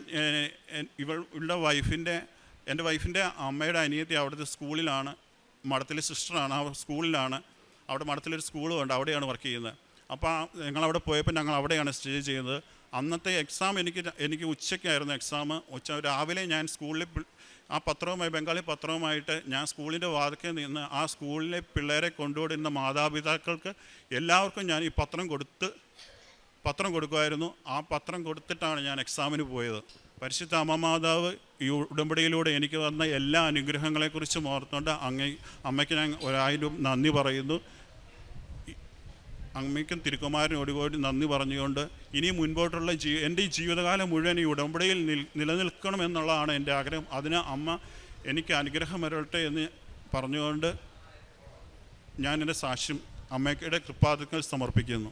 എൻ്റെ വൈഫിൻ്റെ അമ്മയുടെ അനിയത്തി അവിടുത്തെ സ്കൂളിലാണ്, മഠത്തിലെ സിസ്റ്ററാണ്, ആ സ്കൂളിലാണ്, അവിടെ മഠത്തിലൊരു സ്കൂളും ഉണ്ട്, അവിടെയാണ് വർക്ക് ചെയ്യുന്നത്. അപ്പോൾ ഞങ്ങളവിടെ പോയപ്പോൾ ഞങ്ങൾ അവിടെയാണ് സ്റ്റേ ചെയ്യുന്നത്. അന്നത്തെ എക്സാം എനിക്ക് ഉച്ചയ്ക്കായിരുന്നു എക്സാം. രാവിലെ ഞാൻ സ്കൂളിൽ ആ പത്രവുമായി, ബംഗാളി പത്രവുമായിട്ട് ഞാൻ സ്കൂളിൻ്റെ വാതിക്കൽ നിന്ന് ആ സ്കൂളിലെ പിള്ളേരെ കൊണ്ടുപോയിരുന്ന മാതാപിതാക്കൾക്ക് എല്ലാവർക്കും ഞാൻ ഈ പത്രം കൊടുക്കുമായിരുന്നു. ആ പത്രം കൊടുത്തിട്ടാണ് ഞാൻ എക്സാമിന് പോയത്. പരിശുദ്ധ അമ്മ മാതാവ് ഈ ഉടമ്പടിയിലൂടെ എനിക്ക് വന്ന എല്ലാ അനുഗ്രഹങ്ങളെക്കുറിച്ചും ഓർത്തുകൊണ്ട് അമ്മയ്ക്ക് ഞാൻ 1000 നന്ദി പറയുന്നു. അമ്മയ്ക്കും തിരുക്കുമാരനും ഒരുപാട് നന്ദി പറഞ്ഞുകൊണ്ട് ഇനി മുൻപോട്ടുള്ള എൻ്റെ ഈ ജീവിതകാലം മുഴുവൻ ഈ ഉടമ്പടിയിൽ നിലനിൽക്കണമെന്നുള്ളതാണ് എൻ്റെ ആഗ്രഹം. അതിന് അമ്മ എനിക്ക് അനുഗ്രഹം വരട്ടെ എന്ന് പറഞ്ഞുകൊണ്ട് ഞാൻ എൻ്റെ സാക്ഷ്യം അമ്മയ്ക്കയുടെ കൃപാദങ്ങൾ സമർപ്പിക്കുന്നു.